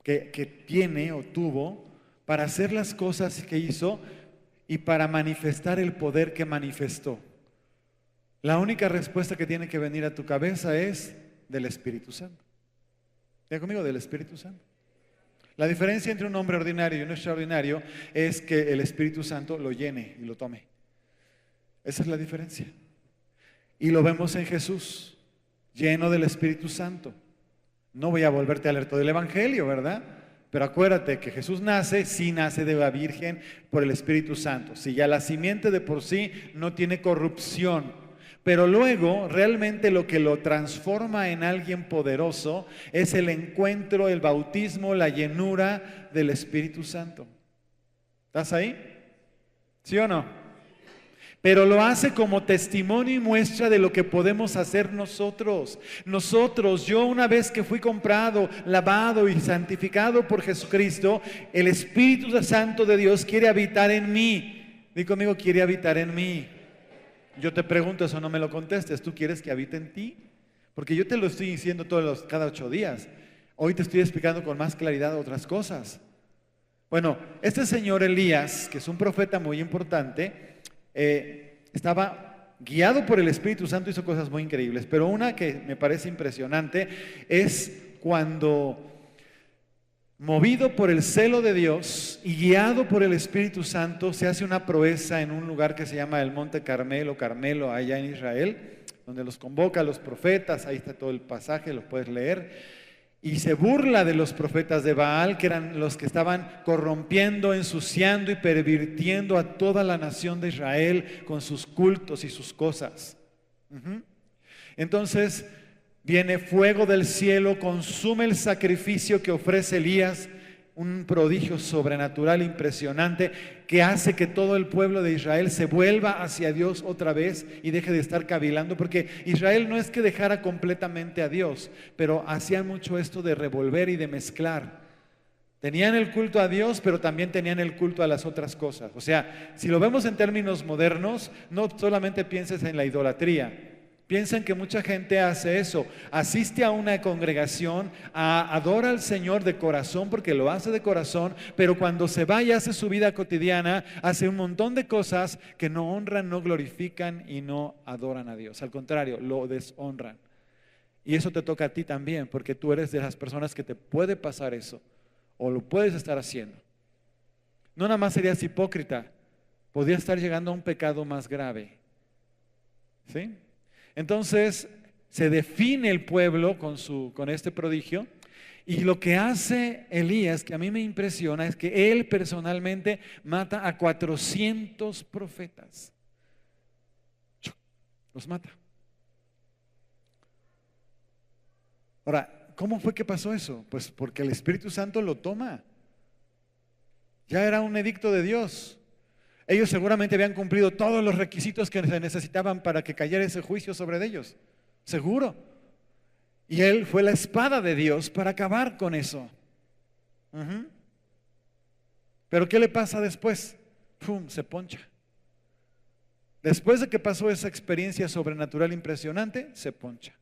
que tiene o tuvo para hacer las cosas que hizo y para manifestar el poder que manifestó? La única respuesta que tiene que venir a tu cabeza es del Espíritu Santo. Diga conmigo, del Espíritu Santo. La diferencia entre un hombre ordinario y un extraordinario es que el Espíritu Santo lo llene y lo tome. Esa es la diferencia. Y lo vemos en Jesús, lleno del Espíritu Santo. No voy a volverte a leer todo el Evangelio, ¿verdad? Pero acuérdate que Jesús nace, sí nace de la Virgen por el Espíritu Santo. Si ya la simiente de por sí no tiene corrupción, pero luego realmente lo que lo transforma en alguien poderoso es el encuentro, el bautismo, la llenura del Espíritu Santo. ¿Estás ahí? ¿Sí o no? Pero lo hace como testimonio y muestra de lo que podemos hacer nosotros. Nosotros, yo una vez que fui comprado, lavado y santificado por Jesucristo, el Espíritu Santo de Dios quiere habitar en mí. Di conmigo, quiere habitar en mí. Yo te pregunto eso, no me lo contestes. ¿Tú quieres que habite en ti? Porque yo te lo estoy diciendo cada 8 días. Hoy te estoy explicando con más claridad otras cosas. Bueno, este señor Elías, que es un profeta muy importante, estaba guiado por el Espíritu Santo, hizo cosas muy increíbles, pero una que me parece impresionante es cuando, movido por el celo de Dios y guiado por el Espíritu Santo, se hace una proeza en un lugar que se llama el Monte Carmelo, allá en Israel, donde los convoca a los profetas. Ahí está todo el pasaje, lo puedes leer. Y se burla de los profetas de Baal, que eran los que estaban corrompiendo, ensuciando y pervirtiendo a toda la nación de Israel con sus cultos y sus cosas. Entonces viene fuego del cielo, consume el sacrificio que ofrece Elías, un prodigio sobrenatural impresionante que hace que todo el pueblo de Israel se vuelva hacia Dios otra vez y deje de estar cavilando, porque Israel no es que dejara completamente a Dios, pero hacían mucho esto de revolver y de mezclar. Tenían el culto a Dios, pero también tenían el culto a las otras cosas. O sea, si lo vemos en términos modernos, no solamente pienses en la idolatría. Piensan que mucha gente hace eso, asiste a una congregación, adora al Señor de corazón porque lo hace de corazón, pero cuando se va y hace su vida cotidiana, hace un montón de cosas que no honran, no glorifican y no adoran a Dios. Al contrario, lo deshonran. Y eso te toca a ti también, porque tú eres de las personas que te puede pasar eso, o lo puedes estar haciendo. No nada más serías hipócrita, podrías estar llegando a un pecado más grave. ¿Sí? Entonces se define el pueblo con este prodigio, y lo que hace Elías, que a mí me impresiona, es que él personalmente mata a 400 profetas. Los mata. Ahora, ¿cómo fue que pasó eso? Pues porque el Espíritu Santo lo toma. Ya era un edicto de Dios. Ellos seguramente habían cumplido todos los requisitos que se necesitaban para que cayera ese juicio sobre ellos. Seguro. Y él fue la espada de Dios para acabar con eso. Pero ¿qué le pasa después? ¡Pum! Se poncha. Después de que pasó esa experiencia sobrenatural impresionante, se poncha.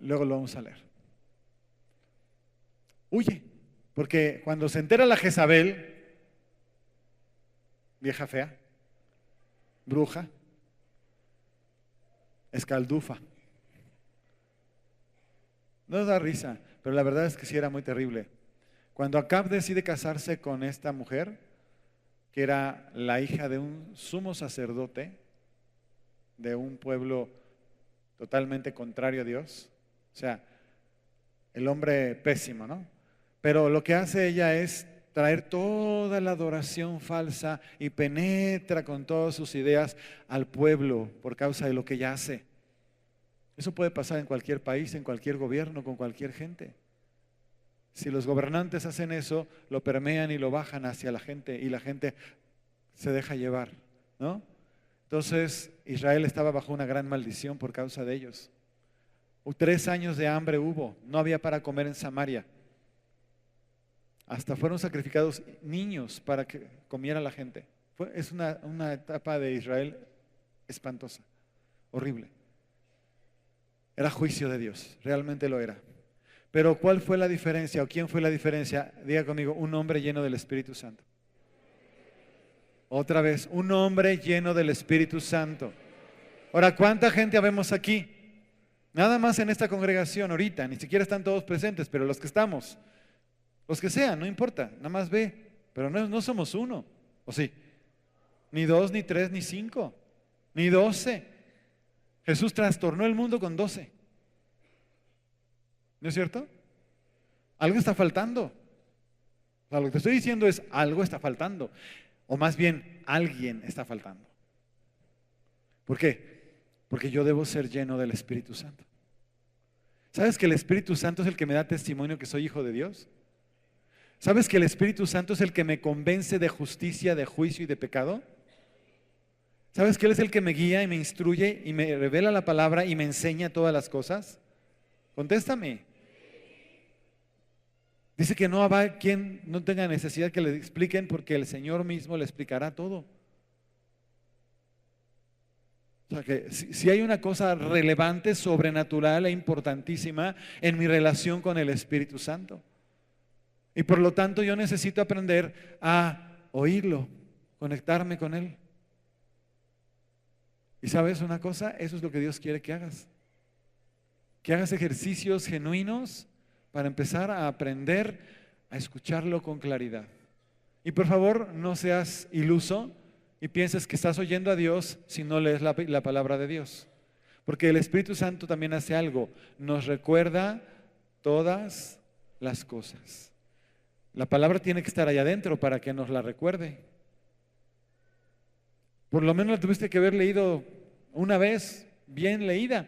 Luego lo vamos a leer. Huye. Porque cuando se entera la Jezabel, vieja fea, bruja, escaldufa. No da risa, pero la verdad es que sí era muy terrible. Cuando Acab decide casarse con esta mujer, que era la hija de un sumo sacerdote de un pueblo totalmente contrario a Dios, o sea, el hombre pésimo, ¿no? Pero lo que hace ella es traer toda la adoración falsa y penetra con todas sus ideas al pueblo por causa de lo que ella hace. Eso puede pasar en cualquier país, en cualquier gobierno, con cualquier gente. Si los gobernantes hacen eso, lo permean y lo bajan hacia la gente y la gente se deja llevar, ¿no? Entonces Israel estaba bajo una gran maldición por causa de ellos. 3 años de hambre hubo, no había para comer en Samaria. Hasta fueron sacrificados niños para que comiera la gente. Es una etapa de Israel espantosa, horrible. Era juicio de Dios, realmente lo era. Pero ¿cuál fue la diferencia o quién fue la diferencia? Diga conmigo, un hombre lleno del Espíritu Santo. Otra vez, un hombre lleno del Espíritu Santo. Ahora, ¿cuánta gente habemos aquí? Nada más en esta congregación ahorita, ni siquiera están todos presentes, pero los que estamos. Los que sean, no importa, nada más ve. Pero no somos uno, ¿o sí? Ni 2, ni 3, ni 5, ni 12. Jesús trastornó el mundo con 12. ¿No es cierto? Algo está faltando. O sea, lo que te estoy diciendo es, algo está faltando. O más bien, alguien está faltando. ¿Por qué? Porque yo debo ser lleno del Espíritu Santo. ¿Sabes que el Espíritu Santo es el que me da testimonio que soy hijo de Dios? ¿Sabes que el Espíritu Santo es el que me convence de justicia, de juicio y de pecado? ¿Sabes que Él es el que me guía y me instruye y me revela la palabra y me enseña todas las cosas? Contéstame. Dice que no habrá quien no tenga necesidad que le expliquen porque el Señor mismo le explicará todo. O sea que si hay una cosa relevante, sobrenatural e importantísima en mi relación con el Espíritu Santo. Y por lo tanto yo necesito aprender a oírlo, conectarme con Él. Y sabes una cosa, eso es lo que Dios quiere que hagas. Que hagas ejercicios genuinos para empezar a aprender a escucharlo con claridad. Y por favor, no seas iluso y pienses que estás oyendo a Dios si no lees la palabra de Dios. Porque el Espíritu Santo también hace algo, nos recuerda todas las cosas. La palabra tiene que estar allá adentro para que nos la recuerde. Por lo menos la tuviste que haber leído una vez, bien leída,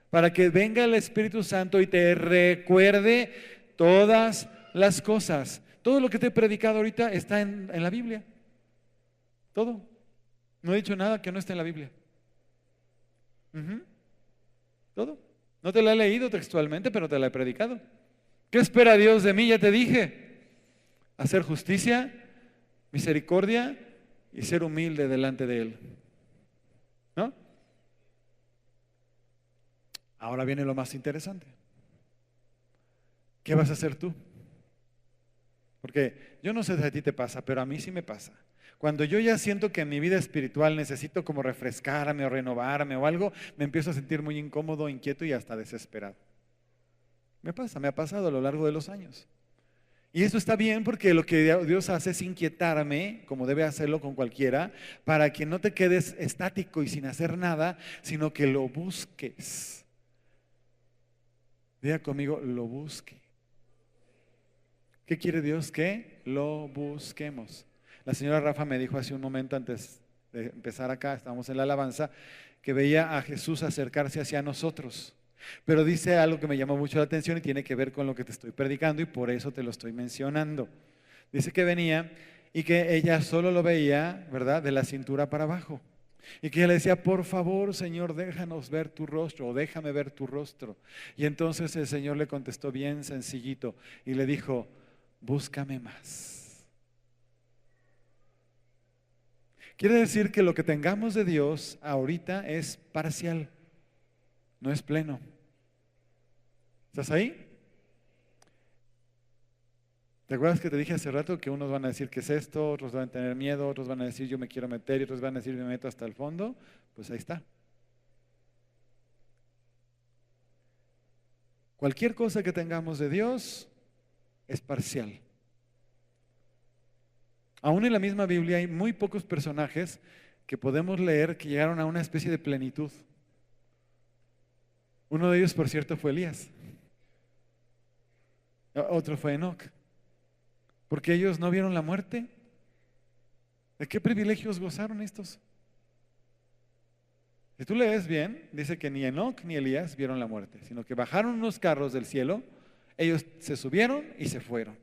para que venga el Espíritu Santo y te recuerde todas las cosas. Todo lo que te he predicado ahorita está en la Biblia. Todo. No he dicho nada que no esté en la Biblia. Todo. No te la he leído textualmente, pero te la he predicado. ¿Qué espera Dios de mí? Ya te dije. Hacer justicia, misericordia y ser humilde delante de Él. ¿No? Ahora viene lo más interesante. ¿Qué vas a hacer tú? Porque yo no sé si a ti te pasa, pero a mí sí me pasa. Cuando yo ya siento que en mi vida espiritual necesito como refrescarme o renovarme o algo, me empiezo a sentir muy incómodo, inquieto y hasta desesperado. Me ha pasado a lo largo de los años. Y eso está bien porque lo que Dios hace es inquietarme, como debe hacerlo con cualquiera, para que no te quedes estático y sin hacer nada, sino que lo busques. Diga conmigo, lo busque. ¿Qué quiere Dios? Que lo busquemos. La señora Rafa me dijo hace un momento antes de empezar acá, estábamos en la alabanza, que veía a Jesús acercarse hacia nosotros. Pero dice algo que me llamó mucho la atención y tiene que ver con lo que te estoy predicando y por eso te lo estoy mencionando. Dice que venía y que ella solo lo veía, ¿verdad?, de la cintura para abajo. Y que ella le decía, por favor, Señor, déjanos ver tu rostro o déjame ver tu rostro. Y entonces el Señor le contestó bien sencillito y le dijo, búscame más. Quiere decir que lo que tengamos de Dios ahorita es parcial, no es pleno. ¿Estás ahí? ¿Te acuerdas que te dije hace rato que unos van a decir qué es esto, otros van a tener miedo, otros van a decir yo me quiero meter y otros van a decir me meto hasta el fondo? Pues ahí está. Cualquier cosa que tengamos de Dios es parcial. Aún en la misma Biblia hay muy pocos personajes que podemos leer que llegaron a una especie de plenitud. Uno de ellos, por cierto, fue Elías. Otro fue Enoc. Porque ellos no vieron la muerte. ¿De qué privilegios gozaron estos? Si tú lees bien, dice que ni Enoc ni Elías vieron la muerte, sino que bajaron unos carros del cielo, ellos se subieron y se fueron.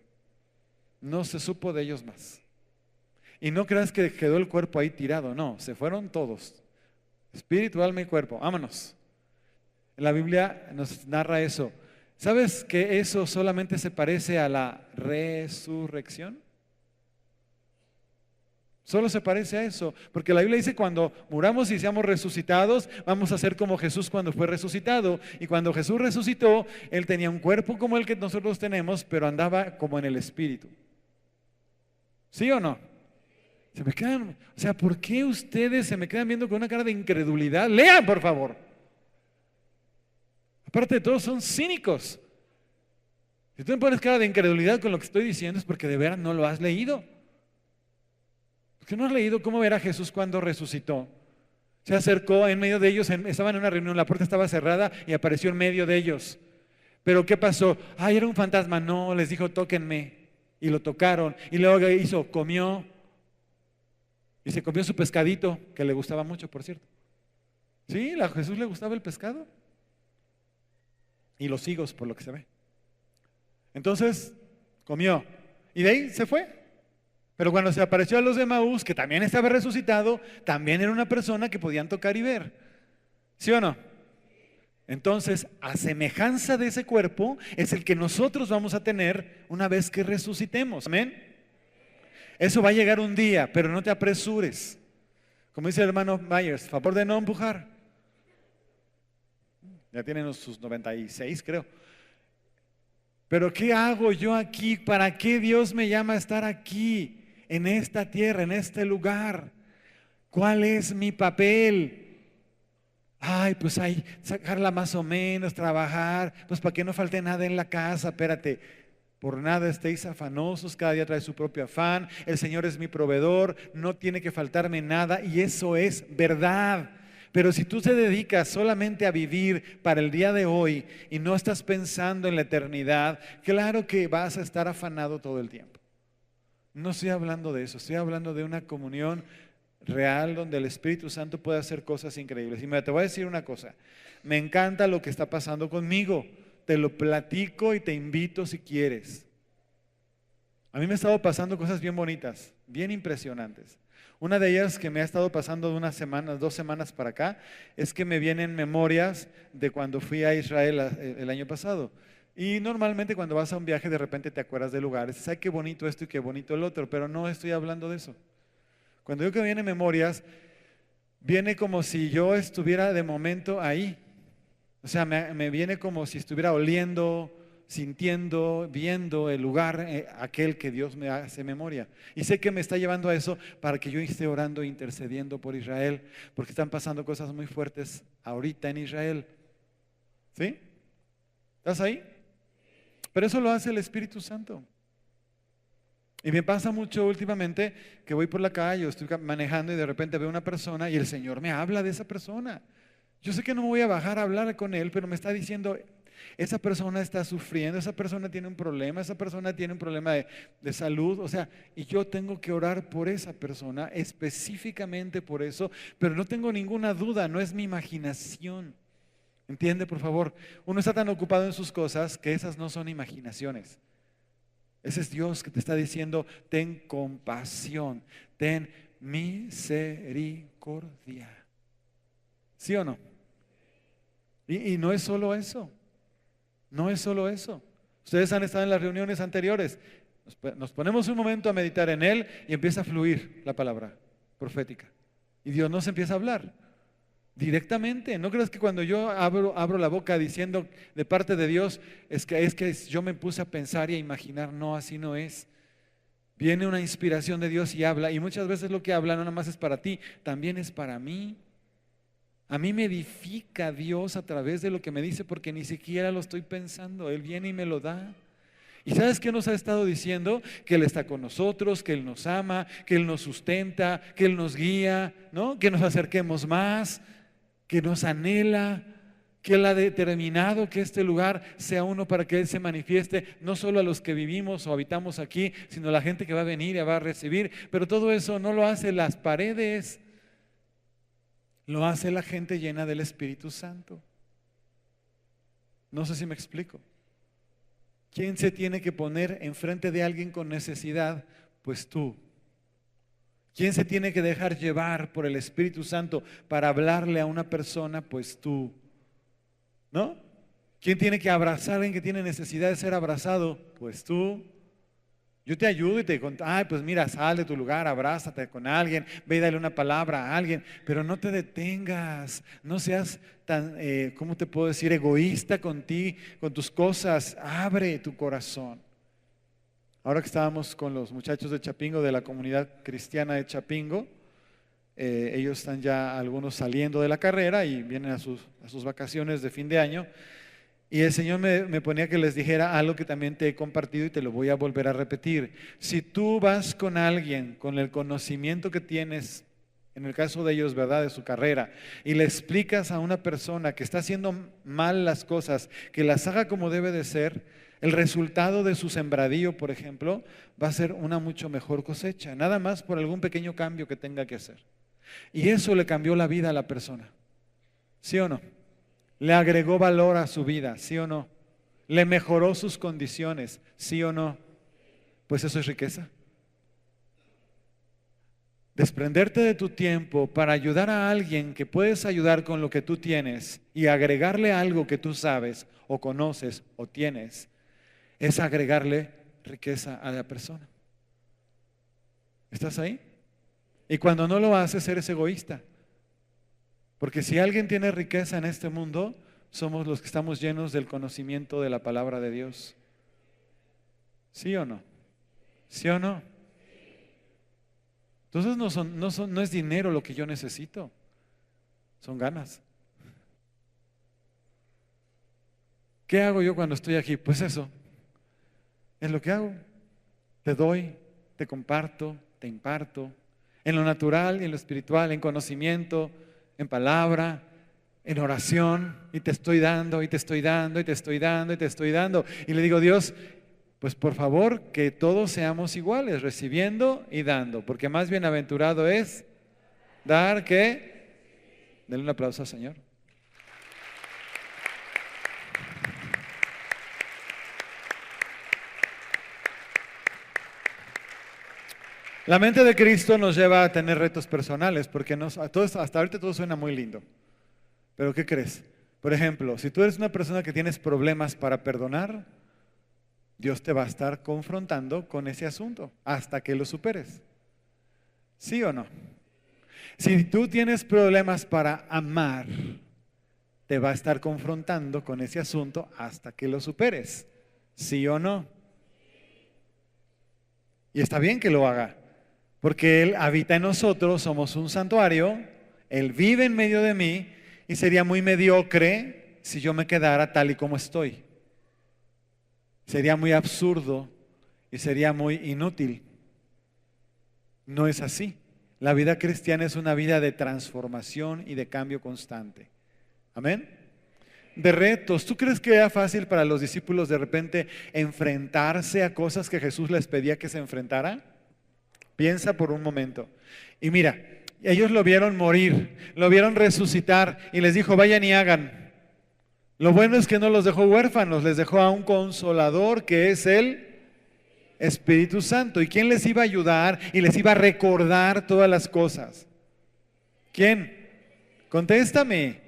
No se supo de ellos más. Y no creas que quedó el cuerpo ahí tirado, no, se fueron todos. Espíritu, alma y cuerpo, vámonos. La Biblia nos narra eso. ¿Sabes que eso solamente se parece a la resurrección? Solo se parece a eso, porque la Biblia dice cuando muramos y seamos resucitados, vamos a ser como Jesús cuando fue resucitado. Y cuando Jesús resucitó, Él tenía un cuerpo como el que nosotros tenemos, pero andaba como en el Espíritu. ¿Sí o no? Se me quedan, o sea, ¿por qué ustedes se me quedan viendo con una cara de incredulidad? Lean, por favor. Aparte de todo, son cínicos. Si tú me pones cara de incredulidad con lo que estoy diciendo es porque de veras no lo has leído. ¿Por qué no has leído cómo era Jesús cuando resucitó? Se acercó en medio de ellos, estaban en una reunión, la puerta estaba cerrada y apareció en medio de ellos. ¿Pero qué pasó? Ay, era un fantasma. No, les dijo, tóquenme. Y lo tocaron. Y luego comió. Y se comió su pescadito, que le gustaba mucho, por cierto. Sí, a Jesús le gustaba el pescado. Y los higos, por lo que se ve. Entonces, comió. Y de ahí se fue. Pero cuando se apareció a los de Emaús, que también estaba resucitado, también era una persona que podían tocar y ver. ¿Sí o no? Entonces, a semejanza de ese cuerpo, es el que nosotros vamos a tener una vez que resucitemos. Amén. Eso va a llegar un día, pero no te apresures. Como dice el hermano Myers, favor de no empujar. Ya tienen sus 96, creo. Pero ¿qué hago yo aquí? ¿Para qué Dios me llama a estar aquí, en esta tierra, en este lugar? ¿Cuál es mi papel? Ay, pues hay sacarla más o menos, trabajar, pues para que no falte nada en la casa. Espérate, por nada estéis afanosos, cada día trae su propio afán. El Señor es mi proveedor, no tiene que faltarme nada, y eso es verdad. Pero si tú te dedicas solamente a vivir para el día de hoy y no estás pensando en la eternidad, claro que vas a estar afanado todo el tiempo. No estoy hablando de eso, estoy hablando de una comunión real donde el Espíritu Santo puede hacer cosas increíbles. Y mira, te voy a decir una cosa, me encanta lo que está pasando conmigo, te lo platico y te invito si quieres. A mí me ha estado pasando cosas bien bonitas, bien impresionantes. Una de ellas que me ha estado pasando de unas semanas, 2 semanas para acá, es que me vienen memorias de cuando fui a Israel el año pasado. Y normalmente cuando vas a un viaje de repente te acuerdas de lugares, dices, ay, qué bonito esto y qué bonito el otro, pero no estoy hablando de eso. Cuando digo que vienen memorias, viene como si yo estuviera de momento ahí. O sea, me viene como si estuviera oliendo, sintiendo, viendo el lugar, aquel que Dios me hace memoria. Y sé que me está llevando a eso para que yo esté orando, intercediendo por Israel, porque están pasando cosas muy fuertes ahorita en Israel. ¿Sí? ¿Estás ahí? Pero eso lo hace el Espíritu Santo. Y me pasa mucho últimamente que voy por la calle o estoy manejando y de repente veo una persona y el Señor me habla de esa persona. Yo sé que no me voy a bajar a hablar con él, pero me está diciendo, esa persona está sufriendo, esa persona tiene un problema, esa persona tiene un problema de salud, o sea, y yo tengo que orar por esa persona, específicamente por eso, pero no tengo ninguna duda, no es mi imaginación. ¿Entiende, por favor? Uno está tan ocupado en sus cosas que esas no son imaginaciones. Ese es Dios que te está diciendo, ten compasión, ten misericordia. ¿Sí o no? Y no es solo eso, no es solo eso. Ustedes han estado en las reuniones anteriores, nos ponemos un momento a meditar en Él y empieza a fluir la palabra profética. Y Dios nos empieza a hablar directamente. No creas que cuando yo abro la boca diciendo de parte de Dios es que yo me puse a pensar y a imaginar. No, así no es. Viene una inspiración de Dios y habla, y muchas veces lo que habla no nada más es para ti, también es para mí. A mí me edifica Dios a través de lo que me dice, porque ni siquiera lo estoy pensando. Él viene y me lo da. ¿Y sabes qué nos ha estado diciendo? Que Él está con nosotros, que Él nos ama, que Él nos sustenta, que Él nos guía, ¿no? Que nos acerquemos más, que nos anhela, que Él ha determinado que este lugar sea uno para que Él se manifieste, no solo a los que vivimos o habitamos aquí, sino a la gente que va a venir y va a recibir. Pero todo eso no lo hace las paredes, lo hace la gente llena del Espíritu Santo. No sé si me explico. ¿Quién se tiene que poner enfrente de alguien con necesidad? Pues tú. ¿Quién se tiene que dejar llevar por el Espíritu Santo para hablarle a una persona? Pues tú. ¿No? ¿Quién tiene que abrazar a alguien que tiene necesidad de ser abrazado? Pues tú. Yo te ayudo y te digo, ay, pues mira, sal de tu lugar, abrázate con alguien, ve y dale una palabra a alguien, pero no te detengas, no seas tan, ¿cómo te puedo decir? Egoísta con tus cosas, abre tu corazón. Ahora que estábamos con los muchachos de Chapingo, de la comunidad cristiana de Chapingo, ellos están ya algunos saliendo de la carrera y vienen a sus vacaciones de fin de año. Y el Señor me ponía que les dijera algo que también te he compartido y te lo voy a volver a repetir. Si tú vas con alguien, con el conocimiento que tienes, en el caso de ellos, ¿verdad?, de su carrera, y le explicas a una persona que está haciendo mal las cosas, que las haga como debe de ser, el resultado de su sembradío, por ejemplo, va a ser una mucho mejor cosecha, nada más por algún pequeño cambio que tenga que hacer. Y eso le cambió la vida a la persona, ¿sí o no? Le agregó valor a su vida, ¿sí o no? Le mejoró sus condiciones, ¿sí o no? Pues eso es riqueza. Desprenderte de tu tiempo para ayudar a alguien que puedes ayudar con lo que tú tienes y agregarle algo que tú sabes o conoces o tienes, es agregarle riqueza a la persona. ¿Estás ahí? Y cuando no lo haces, eres egoísta. Porque si alguien tiene riqueza en este mundo, somos los que estamos llenos del conocimiento de la palabra de Dios. ¿Sí o no? ¿Sí o no? Entonces no es dinero lo que yo necesito, son ganas. ¿Qué hago yo cuando estoy aquí? Pues eso, es lo que hago. Te doy, te comparto, te imparto, en lo natural y en lo espiritual, en conocimiento, en palabra, en oración, y te estoy dando, y te estoy dando, y te estoy dando, y te estoy dando. Y le digo, Dios, pues por favor que todos seamos iguales, recibiendo y dando, porque más bienaventurado es dar que... Denle un aplauso al Señor. La mente de Cristo nos lleva a tener retos personales, porque hasta ahorita todo suena muy lindo. Pero ¿qué crees? Por ejemplo, si tú eres una persona que tienes problemas para perdonar, Dios te va a estar confrontando con ese asunto hasta que lo superes. ¿Sí o no? Si tú tienes problemas para amar, te va a estar confrontando con ese asunto hasta que lo superes. ¿Sí o no? Y está bien que lo haga, porque Él habita en nosotros, somos un santuario, Él vive en medio de mí y sería muy mediocre si yo me quedara tal y como estoy. Sería muy absurdo y sería muy inútil. No es así. La vida cristiana es una vida de transformación y de cambio constante. Amén. De retos. ¿Tú crees que era fácil para los discípulos de repente enfrentarse a cosas que Jesús les pedía que se enfrentaran? Piensa por un momento. Y mira, ellos lo vieron morir, lo vieron resucitar y les dijo, vayan y hagan. Lo bueno es que no los dejó huérfanos, les dejó a un consolador que es el Espíritu Santo. ¿Y quién les iba a ayudar y les iba a recordar todas las cosas? ¿Quién? Contéstame.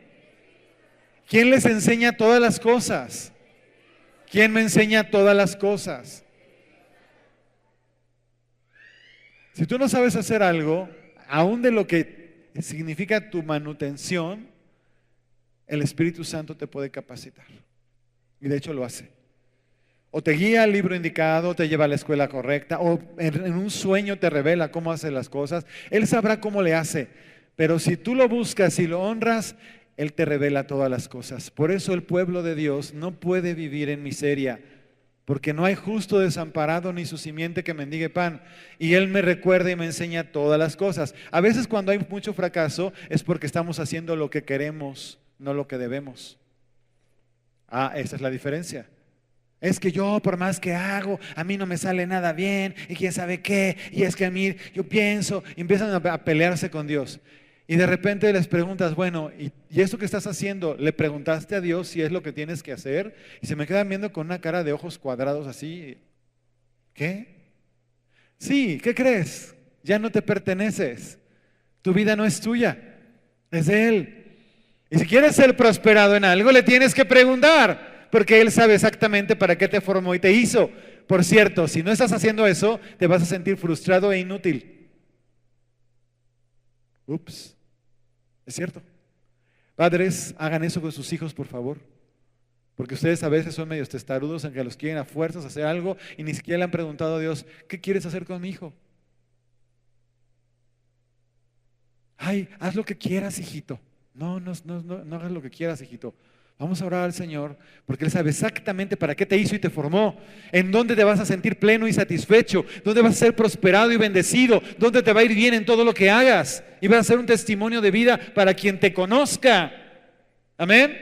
¿Quién les enseña todas las cosas? ¿Quién me enseña todas las cosas? Si tú no sabes hacer algo, aún de lo que significa tu manutención, el Espíritu Santo te puede capacitar. Y de hecho lo hace. O te guía al libro indicado, te lleva a la escuela correcta, o en un sueño te revela cómo hace las cosas. Él sabrá cómo le hace. Pero si tú lo buscas y lo honras, Él te revela todas las cosas. Por eso el pueblo de Dios no puede vivir en miseria, porque no hay justo desamparado ni su simiente que mendigue pan. Y Él me recuerda y me enseña todas las cosas. A veces cuando hay mucho fracaso es porque estamos haciendo lo que queremos, no lo que debemos. Esa es la diferencia. Es que yo por más que hago, a mí no me sale nada bien y quién sabe qué. Y es que a mí, yo pienso, y empiezan a pelearse con Dios. Y de repente les preguntas, bueno, ¿y esto que estás haciendo? ¿Le preguntaste a Dios si es lo que tienes que hacer? Y se me quedan viendo con una cara de ojos cuadrados así. ¿Qué? Sí, ¿qué crees? Ya no te perteneces. Tu vida no es tuya, es de Él. Y si quieres ser prosperado en algo, le tienes que preguntar, porque Él sabe exactamente para qué te formó y te hizo. Por cierto, si no estás haciendo eso, te vas a sentir frustrado e inútil. Ups. Es cierto. Padres, hagan eso con sus hijos, por favor. Porque ustedes a veces son medios testarudos en que los quieren a fuerzas hacer algo y ni siquiera le han preguntado a Dios, ¿qué quieres hacer con mi hijo? Ay, haz lo que quieras, hijito. No hagas lo que quieras, hijito. Vamos a orar al Señor porque Él sabe exactamente para qué te hizo y te formó, en dónde te vas a sentir pleno y satisfecho, dónde vas a ser prosperado y bendecido, dónde te va a ir bien en todo lo que hagas y vas a ser un testimonio de vida para quien te conozca. Amén.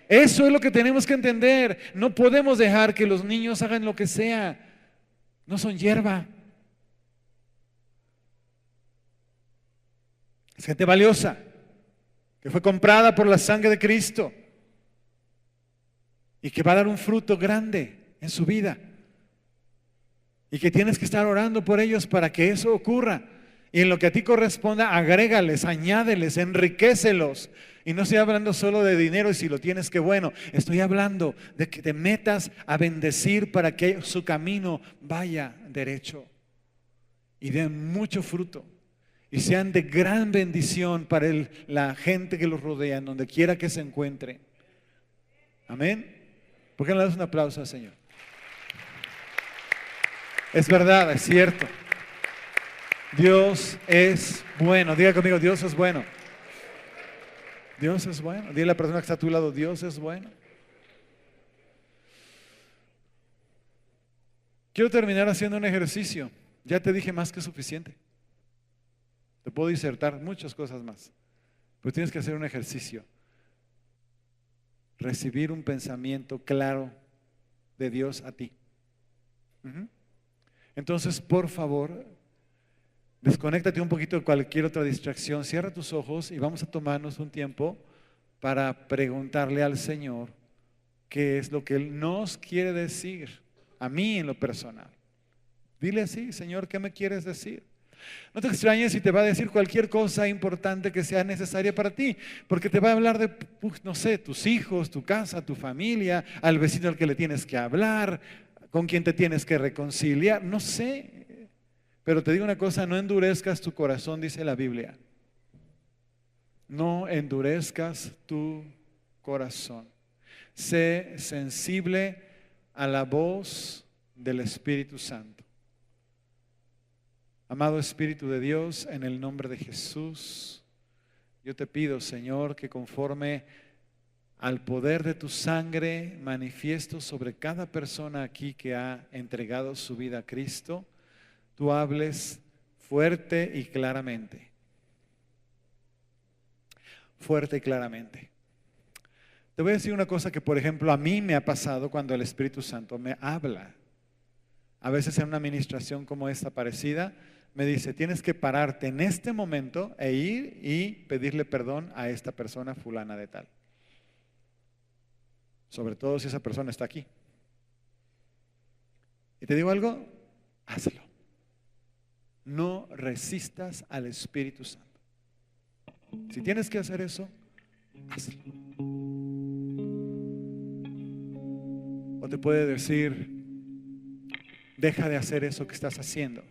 Eso es lo que tenemos que entender. No podemos dejar que los niños hagan lo que sea. No son hierba. Es gente valiosa que fue comprada por la sangre de Cristo y que va a dar un fruto grande en su vida, y que tienes que estar orando por ellos para que eso ocurra. Y en lo que a ti corresponda, agrégales, añádeles, enriquécelos. Y no estoy hablando solo de dinero y si lo tienes, qué bueno. Estoy hablando de que te metas a bendecir para que su camino vaya derecho y den mucho fruto y sean de gran bendición para la gente que los rodea, en donde quiera que se encuentre. Amén. ¿Por qué no le das un aplauso al Señor? Es verdad, es cierto. Dios es bueno. Diga conmigo, Dios es bueno. Dios es bueno. Dile a la persona que está a tu lado, Dios es bueno. Quiero terminar haciendo un ejercicio. Ya te dije más que suficiente. Te puedo disertar muchas cosas más, pero tienes que hacer un ejercicio. Recibir un pensamiento claro de Dios a ti. Entonces, por favor, desconéctate un poquito de cualquier otra distracción, cierra tus ojos y vamos a tomarnos un tiempo para preguntarle al Señor qué es lo que Él nos quiere decir, a mí en lo personal. Dile así, Señor, ¿qué me quieres decir? No te extrañes si te va a decir cualquier cosa importante que sea necesaria para ti, porque te va a hablar de, no sé, tus hijos, tu casa, tu familia, al vecino al que le tienes que hablar, con quien te tienes que reconciliar, no sé. Pero te digo una cosa, no endurezcas tu corazón, dice la Biblia. No endurezcas tu corazón. Sé sensible a la voz del Espíritu Santo. Amado Espíritu de Dios, en el nombre de Jesús, yo te pido, Señor, que conforme al poder de tu sangre manifiesto sobre cada persona aquí que ha entregado su vida a Cristo, tú hables fuerte y claramente. Fuerte y claramente. Te voy a decir una cosa que, por ejemplo, a mí me ha pasado cuando el Espíritu Santo me habla. A veces en una administración como esta parecida, me dice, tienes que pararte en este momento e ir y pedirle perdón a esta persona fulana de tal. Sobre todo si esa persona está aquí. Y te digo algo, hazlo. No resistas al Espíritu Santo. Si tienes que hacer eso, hazlo. O te puede decir, deja de hacer eso que estás haciendo.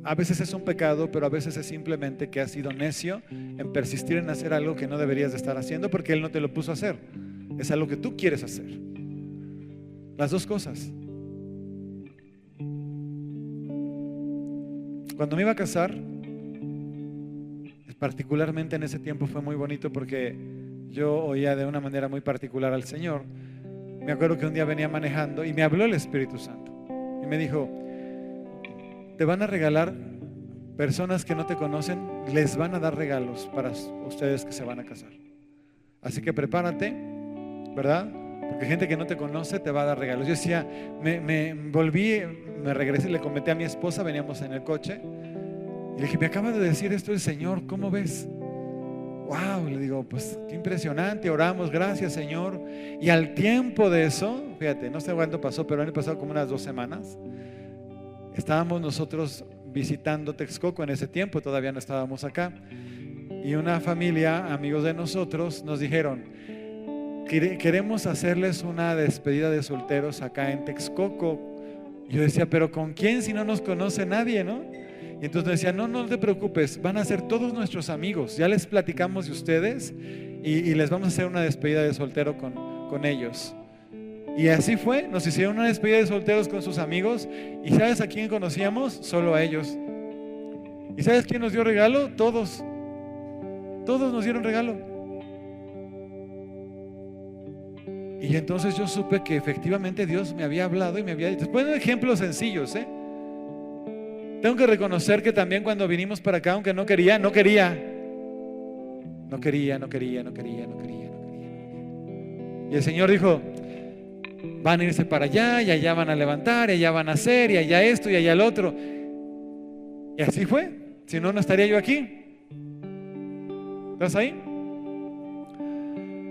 A veces es un pecado, pero a veces es simplemente que has sido necio en persistir en hacer algo que no deberías de estar haciendo porque Él no te lo puso a hacer. Es algo que tú quieres hacer. Las dos cosas. Cuando me iba a casar, particularmente en ese tiempo fue muy bonito porque yo oía de una manera muy particular al Señor. Me acuerdo que un día venía manejando y me habló el Espíritu Santo y me dijo, te van a regalar personas que no te conocen, les van a dar regalos para ustedes que se van a casar. Así que prepárate, ¿verdad? Porque gente que no te conoce te va a dar regalos. Yo decía, me volví, me regresé y le comenté a mi esposa, veníamos en el coche, y le dije, me acaba de decir esto el Señor, ¿cómo ves? Wow, le digo, pues qué impresionante, oramos, gracias Señor. Y al tiempo de eso, fíjate, no sé cuánto pasó, pero han pasado como unas 2 semanas. Estábamos nosotros visitando Texcoco en ese tiempo, todavía no estábamos acá. Y una familia, amigos de nosotros, nos dijeron, queremos hacerles una despedida de solteros acá en Texcoco. Y yo decía, ¿pero con quién si no nos conoce nadie, no? Y entonces nos decía, no te preocupes, van a ser todos nuestros amigos, ya les platicamos de ustedes y les vamos a hacer una despedida de soltero con ellos. Y así fue, nos hicieron una despedida de solteros con sus amigos. ¿Y sabes a quién conocíamos? Solo a ellos. ¿Y sabes quién nos dio regalo? Todos nos dieron regalo. Y entonces yo supe que efectivamente Dios me había hablado y me había dicho. Bueno, ejemplos sencillos, ¿eh? Tengo que reconocer que también cuando vinimos para acá, aunque no quería. Y el Señor dijo, van a irse para allá, y allá van a levantar, y allá van a hacer, y allá esto, y allá el otro. Y así fue. Si no, no estaría yo aquí. ¿Estás ahí?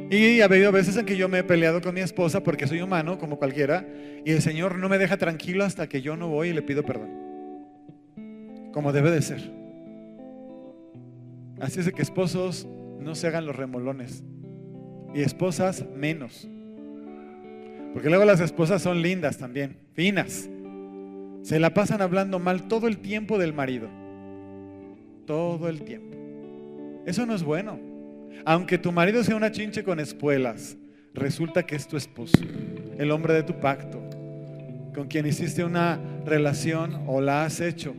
Y ha habido veces en que yo me he peleado con mi esposa porque soy humano, como cualquiera, y el Señor no me deja tranquilo hasta que yo no voy y le pido perdón, como debe de ser. Así es de que esposos no se hagan los remolones, y esposas menos, porque luego las esposas son lindas también, finas, se la pasan hablando mal todo el tiempo del marido, todo el tiempo. Eso no es bueno. Aunque tu marido sea una chinche con espuelas, resulta que es tu esposo, el hombre de tu pacto, con quien hiciste una relación o la has hecho,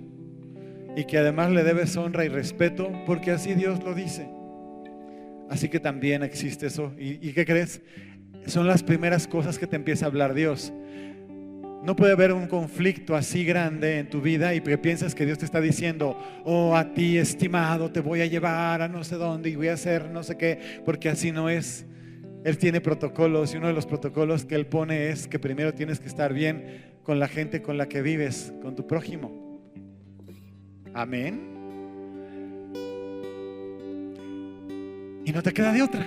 y que además le debes honra y respeto, porque así Dios lo dice. Así que también existe eso. ¿Y qué crees? Son las primeras cosas que te empieza a hablar Dios. No puede haber un conflicto así grande en tu vida y que piensas que Dios te está diciendo, oh, a ti, estimado, te voy a llevar a no sé dónde y voy a hacer no sé qué, porque así no es. Él tiene protocolos, y uno de los protocolos que Él pone es que primero tienes que estar bien con la gente con la que vives, con tu prójimo. Amén. Y no te queda de otra.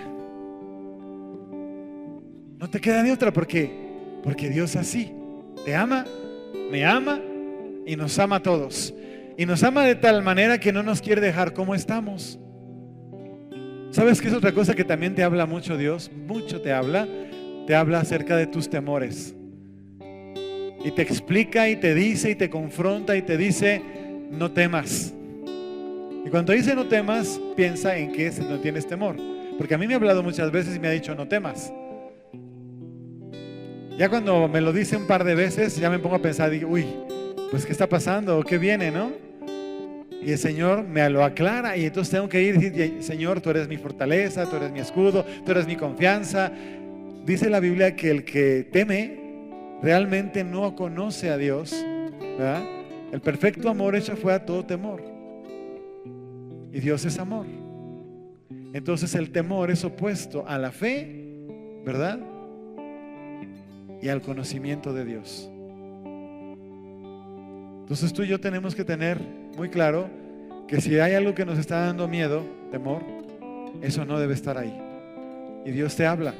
No te queda de otra porque Dios así te ama, me ama y nos ama a todos. Y nos ama de tal manera que no nos quiere dejar como estamos. ¿Sabes qué es otra cosa que también te habla mucho Dios? Mucho te habla acerca de tus temores. Y te explica y te dice y te confronta y te dice, no temas. Y cuando dice no temas, piensa en que no tienes temor. Porque a mí me ha hablado muchas veces y me ha dicho no temas. Ya cuando me lo dice un par de veces, ya me pongo a pensar, digo, uy, pues ¿qué está pasando? ¿Qué viene, no? Y el Señor me lo aclara y entonces tengo que ir y decir, Señor, tú eres mi fortaleza, tú eres mi escudo, tú eres mi confianza. Dice la Biblia que el que teme realmente no conoce a Dios, ¿verdad? El perfecto amor echa fuera todo temor. Y Dios es amor. Entonces el temor es opuesto a la fe, ¿verdad? Y al conocimiento de Dios. Entonces tú y yo tenemos que tener muy claro que si hay algo que nos está dando miedo, temor, eso no debe estar ahí. Y Dios te habla.